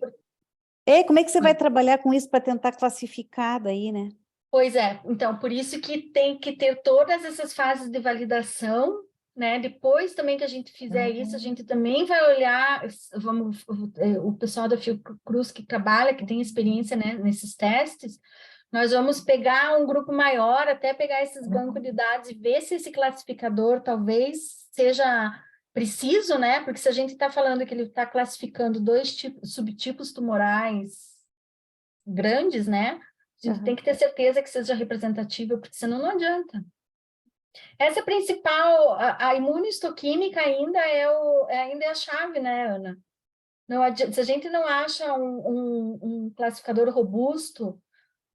D: como é que você vai trabalhar com isso para tentar classificar daí, né?
B: Pois é, então, por isso que tem que ter todas essas fases de validação, né? Depois também que a gente fizer isso, a gente também vai olhar, o pessoal da Fiocruz que trabalha, que tem experiência, né, nesses testes, nós vamos pegar um grupo maior, até pegar esses bancos de dados e ver se esse classificador talvez seja preciso, né? Porque se a gente está falando que ele está classificando dois subtipos tumorais grandes, né? A gente tem que ter certeza que seja representativa, porque senão não adianta. Essa é a principal, a imunohistoquímica ainda é a chave, né, Ana? Não adianta, se a gente não acha um classificador robusto,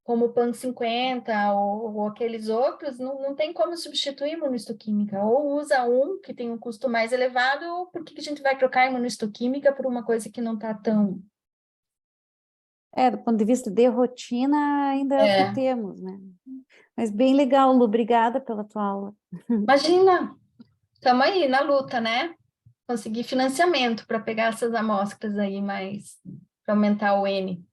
B: como o PAN50 ou aqueles outros, não tem como substituir a imunohistoquímica. Ou usa um que tem um custo mais elevado, ou por que a gente vai trocar a imunohistoquímica por uma coisa que não está tão...
D: Do ponto de vista de rotina, ainda é o que
B: É.
D: temos, né? Mas bem legal, Lu, obrigada pela tua aula.
B: Imagina, estamos aí na luta, né? Conseguir financiamento para pegar essas amostras aí, mais para aumentar o N.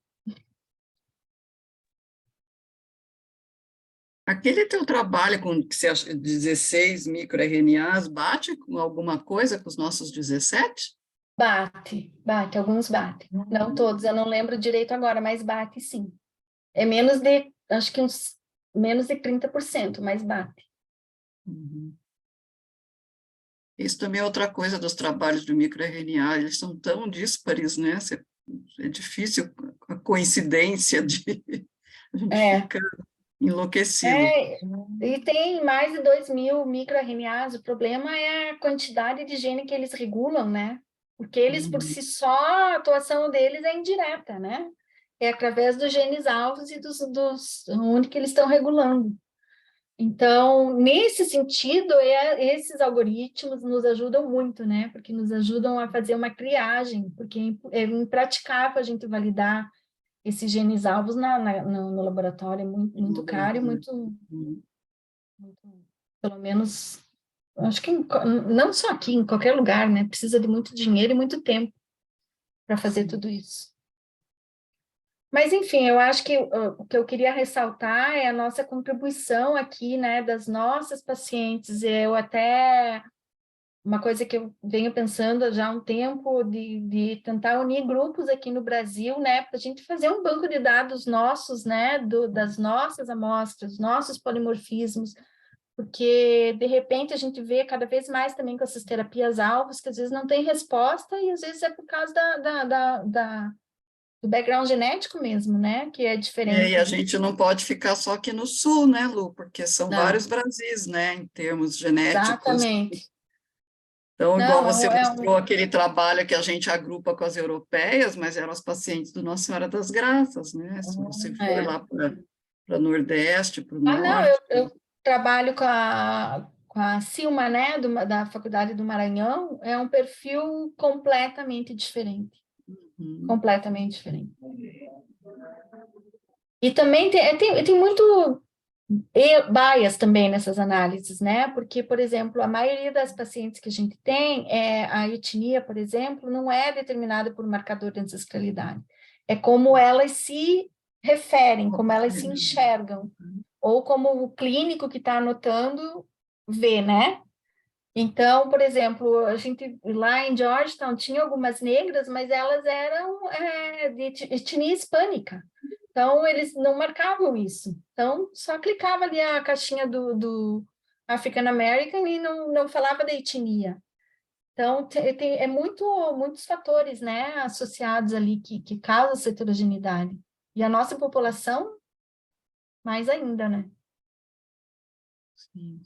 C: Aquele teu trabalho com que você acha 16 microRNAs bate com alguma coisa com os nossos 17?
B: Bate, alguns batem. Não todos, eu não lembro direito agora, mas bate sim. É menos de, acho que menos de 30%, mas bate.
C: Uhum. Isso também é outra coisa dos trabalhos do microRNA, eles são tão díspares, né? É difícil a coincidência de a gente
B: É,
C: fica enlouquecido.
B: é, e tem mais de 2.000 microRNAs, o problema é a quantidade de gene que eles regulam, né? Porque eles, por
C: Uhum.
B: si só, a atuação deles é indireta, né? É através dos genes alvos e onde que eles estão regulando. Então, nesse sentido, esses algoritmos nos ajudam muito, né? Porque nos ajudam a fazer uma triagem, porque é impraticável a gente validar esses genes alvos no laboratório, é muito caro e muito,
C: Uhum.
B: pelo menos, acho que não só aqui, em qualquer lugar, né? Precisa de muito dinheiro e muito tempo para fazer tudo isso. Mas, enfim, eu acho que o que eu queria ressaltar é a nossa contribuição aqui, né, das nossas pacientes. Uma coisa que eu venho pensando já há um tempo, de tentar unir grupos aqui no Brasil, né, para a gente fazer um banco de dados nossos, né, das nossas amostras, nossos polimorfismos, porque, de repente, a gente vê cada vez mais também com essas terapias-alvos, que às vezes não tem resposta, e às vezes é por causa do background genético mesmo, né? Que é
C: E
B: diferente.
C: a gente não pode ficar só aqui no sul, né, Lu? Porque são
B: Não,
C: vários Brasis, né, em termos genéticos.
B: exatamente.
C: Então, igual
B: Não,
C: você mostrou aquele trabalho que a gente agrupa com as europeias, mas eram as pacientes do Nossa Senhora das Graças, né? Se você for
B: é.
C: lá para o Nordeste, para o
B: Ah, não,
C: Norte.
B: eu trabalho com a Silma, né, da Faculdade do Maranhão, é um perfil completamente diferente.
C: Uhum.
B: Completamente diferente. E também tem muito bias também nessas análises, né? Porque, por exemplo, a maioria das pacientes que a gente tem, a etnia, por exemplo, não é determinada por marcador de ancestralidade. É como elas se referem, como elas se enxergam, ou como o clínico que está anotando vê, né? Então, por exemplo, a gente lá em Georgetown tinha algumas negras, mas elas eram de etnia hispânica. Então, eles não marcavam isso. Então, só clicava ali a caixinha do African American e não falava da etnia. Então, muitos fatores, né, associados ali que causam essa heterogeneidade. E a nossa população, mais ainda, né?
C: Sim.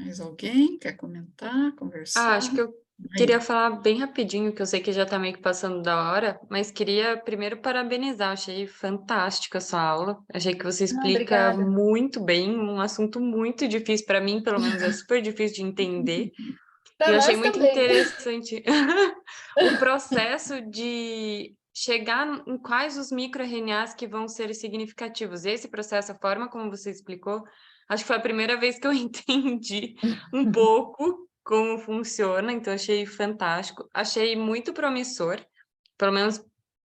C: Mais alguém quer comentar, conversar?
E: Acho que eu
C: Aí.
E: queria falar bem rapidinho, que eu sei que já está meio que passando da hora, mas queria primeiro parabenizar, achei fantástica a sua aula, achei que você explica
B: Obrigada.
E: muito bem, um assunto muito difícil, para mim, pelo menos, é super difícil de entender, e
B: Para
E: eu achei
B: nós
E: muito
B: também.
E: interessante o processo de chegar em quais os microRNAs que vão ser significativos. Esse processo, a forma como você explicou, acho que foi a primeira vez que eu entendi um pouco como funciona, então achei fantástico. Achei muito promissor, pelo menos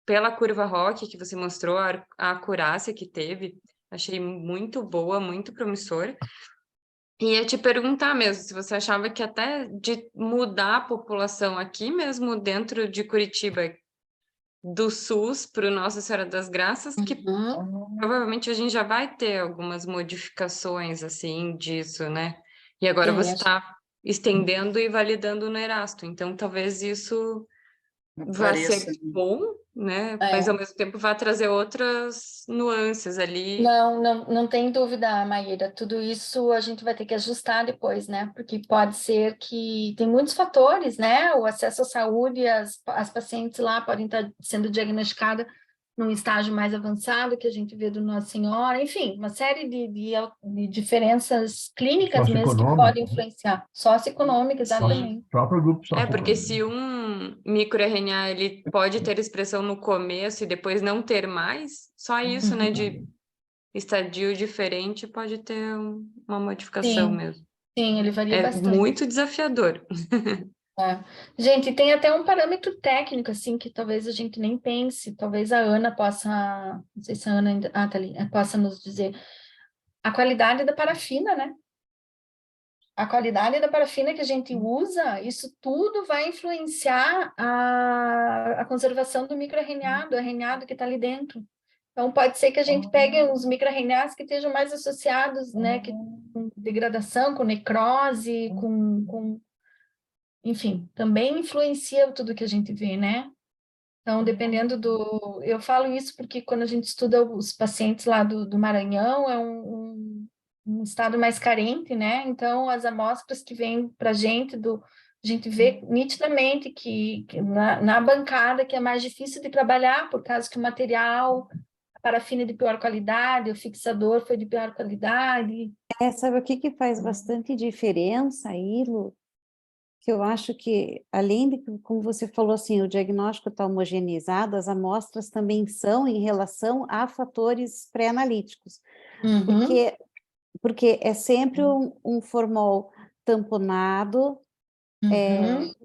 E: pela curva ROC que você mostrou, a acurácia que teve, achei muito boa, muito promissor. E ia te perguntar mesmo, se você achava que até de mudar a população aqui mesmo dentro de Curitiba, do SUS para o Nossa Senhora das Graças, que provavelmente a gente já vai ter algumas modificações assim disso, né? E agora
B: Sim,
E: você
B: acho-
E: está estendendo e validando no Erasto, então talvez isso vai
C: Apareça.
E: ser bom, né?
B: É.
E: Mas ao mesmo tempo vai trazer outras nuances ali.
B: Não tem dúvida, Maíra. Tudo isso a gente vai ter que ajustar depois, né? Porque pode ser que tem muitos fatores, né? O acesso à saúde, as pacientes lá podem estar sendo diagnosticadas num estágio mais avançado que a gente vê do Nossa Senhora, enfim, uma série de diferenças clínicas mesmo que podem influenciar. Socioeconômica, exatamente.
F: O próprio grupo
E: Porque
F: socioeconômico.
E: se um microRNA ele pode ter expressão no começo e depois não ter mais, só isso, né, de estadio diferente pode ter uma modificação
B: Sim,
E: mesmo.
B: sim, ele varia
E: É
B: bastante.
E: muito desafiador.
B: É. Gente, tem até um parâmetro técnico, assim, que talvez a gente nem pense, talvez a Ana possa, não sei se a Ana ainda, tá ali, possa nos dizer, a qualidade da parafina, né? A qualidade da parafina que a gente usa, isso tudo vai influenciar a conservação do microRNA, do RNA que está ali dentro. Então, pode ser que a gente pegue os microRNAs que estejam mais associados, né, com degradação, com necrose, enfim, também influencia tudo que a gente vê, né? Então, dependendo do... Eu falo isso porque quando a gente estuda os pacientes lá do Maranhão, é um estado mais carente, né? Então, as amostras que vêm para a gente, a gente vê nitidamente que na bancada que é mais difícil de trabalhar, por causa que o material, a parafina é de pior qualidade, o fixador foi de pior qualidade.
D: Sabe o que faz bastante diferença aí, Lu? Que eu acho que, além de, como você falou assim, o diagnóstico está homogeneizado, as amostras também são em relação a fatores pré-analíticos. Porque é sempre um formol tamponado,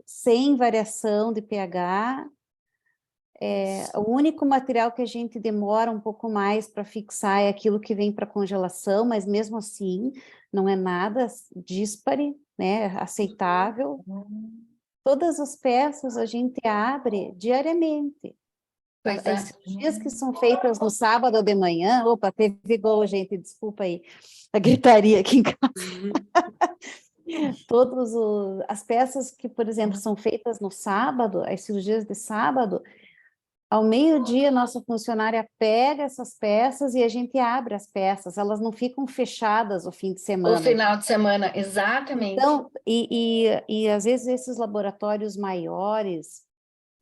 D: sem variação de pH. O único material que a gente demora um pouco mais para fixar é aquilo que vem para congelação, mas mesmo assim não é nada díspare, né, aceitável. Todas as peças a gente abre diariamente.
B: Pois é.
D: As cirurgias que são feitas no sábado de manhã, opa, teve gol, gente, desculpa aí, a gritaria aqui em casa. As peças que, por exemplo, são feitas no sábado, as cirurgias de sábado, ao meio-dia, nossa funcionária pega essas peças e a gente abre as peças, elas não ficam fechadas o fim de semana.
B: O final de semana, exatamente.
D: Então, e às vezes esses laboratórios maiores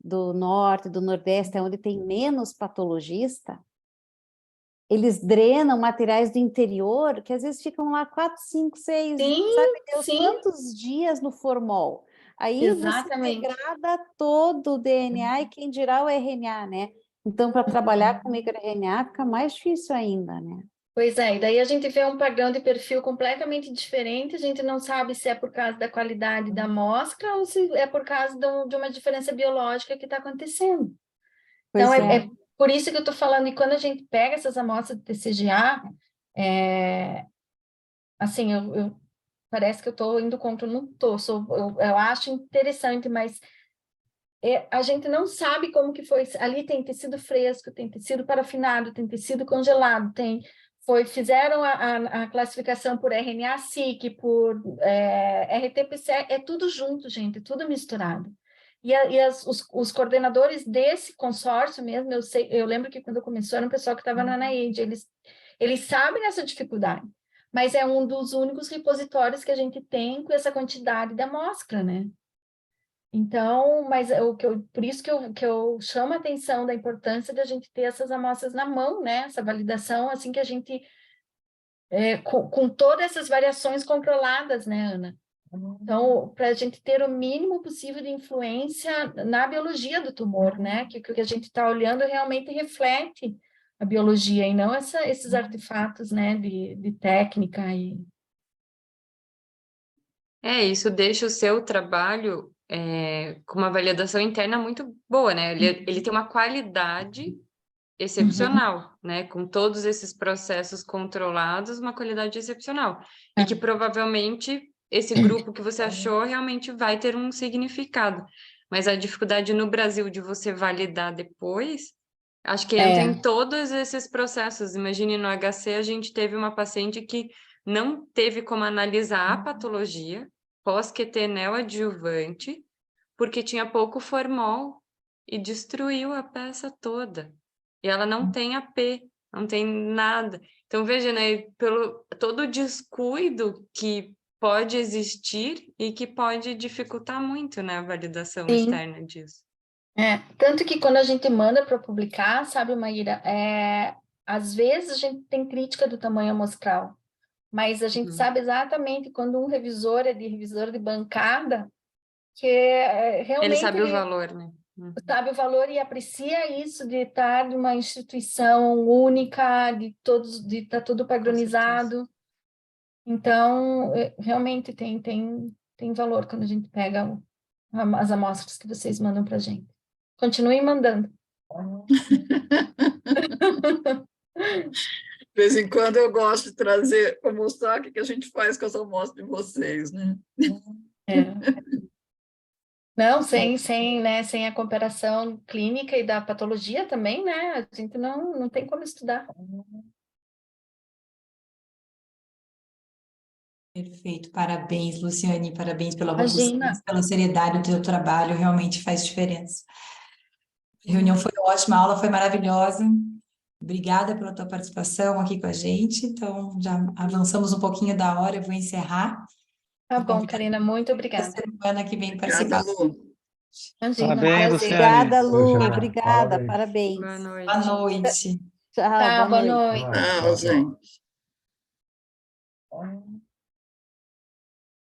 D: do norte, do nordeste, onde tem menos patologista, eles drenam materiais do interior, que às vezes ficam lá 4, 5, 6, sabe Deus quantos dias no formol. Aí
B: exatamente.
D: você degrada todo o DNA e quem dirá o RNA, né? Então, para trabalhar com microRNA fica mais difícil ainda, né?
B: Pois é, e daí a gente vê um padrão de perfil completamente diferente, a gente não sabe se é por causa da qualidade da amostra ou se é por causa de uma diferença biológica que está acontecendo.
D: Pois
B: Então, é por isso que eu estou falando, e quando a gente pega essas amostras de TCGA, assim, parece que eu estou indo contra, não estou, eu acho interessante, mas a gente não sabe como que foi, ali tem tecido fresco, tem tecido parafinado, tem tecido congelado, fizeram a classificação por RNA-seq, por RT-PCR, é tudo junto, gente, tudo misturado. E os coordenadores desse consórcio mesmo, eu lembro que quando começou era um pessoal que estava na NIH, eles sabem essa dificuldade, mas é um dos únicos repositórios que a gente tem com essa quantidade de amostra, né? Então, mas por isso que eu chamo a atenção da importância da gente ter essas amostras na mão, né? Essa validação, assim que a gente, com todas essas variações controladas, né, Ana? Então, para a gente ter o mínimo possível de influência na biologia do tumor, né? Que o que a gente está olhando realmente reflete a biologia e não esses artefatos, né, de técnica e...
E: Isso deixa o seu trabalho com uma validação interna muito boa, né? Ele tem uma qualidade excepcional, né? Com todos esses processos controlados, uma qualidade excepcional. E que provavelmente esse grupo que você achou realmente vai ter um significado. Mas a dificuldade no Brasil de você validar depois, acho que entra em todos esses processos. Imagine no HC, a gente teve uma paciente que não teve como analisar a patologia pós-QT neoadjuvante, porque tinha pouco formol e destruiu a peça toda. E ela não tem AP, não tem nada. Então, veja, né, pelo todo o descuido que pode existir e que pode dificultar muito, né, a validação externa disso.
B: Tanto que quando a gente manda para publicar, sabe, Maíra, às vezes a gente tem crítica do tamanho amostral, mas a gente sabe exatamente quando um revisor é de revisor de bancada, que realmente
E: ele sabe o valor, né?
B: Sabe o valor e aprecia isso de estar de uma instituição única, de estar tudo padronizado. Então, realmente tem valor quando a gente pega as amostras que vocês mandam para a gente. Continuem mandando.
C: De vez em quando eu gosto de trazer, para mostrar o que a gente faz com as amostras de vocês, né?
B: Não, sem a comparação clínica e da patologia também, né? A gente não tem como estudar.
A: Perfeito, parabéns, Luciane, parabéns pela
B: Imagina.
A: robustez, pela seriedade do teu trabalho, realmente faz diferença. A reunião foi ótima, a aula foi maravilhosa. Obrigada pela tua participação aqui com a gente. Então, já avançamos um pouquinho da hora, eu vou encerrar.
B: Tá bom, Karina, muito obrigada.
A: Semana que vem
C: Obrigada,
A: participar.
C: Lu.
B: Imagina,
F: Parabéns,
B: prazer.
F: Luciane.
D: Obrigada, Lu.
F: Luciane,
D: Obrigada,
F: parabéns.
D: parabéns.
E: Boa noite.
A: Boa noite.
D: Tchau,
B: Tá,
D: boa
B: boa
D: noite.
B: noite.
C: Tchau, gente.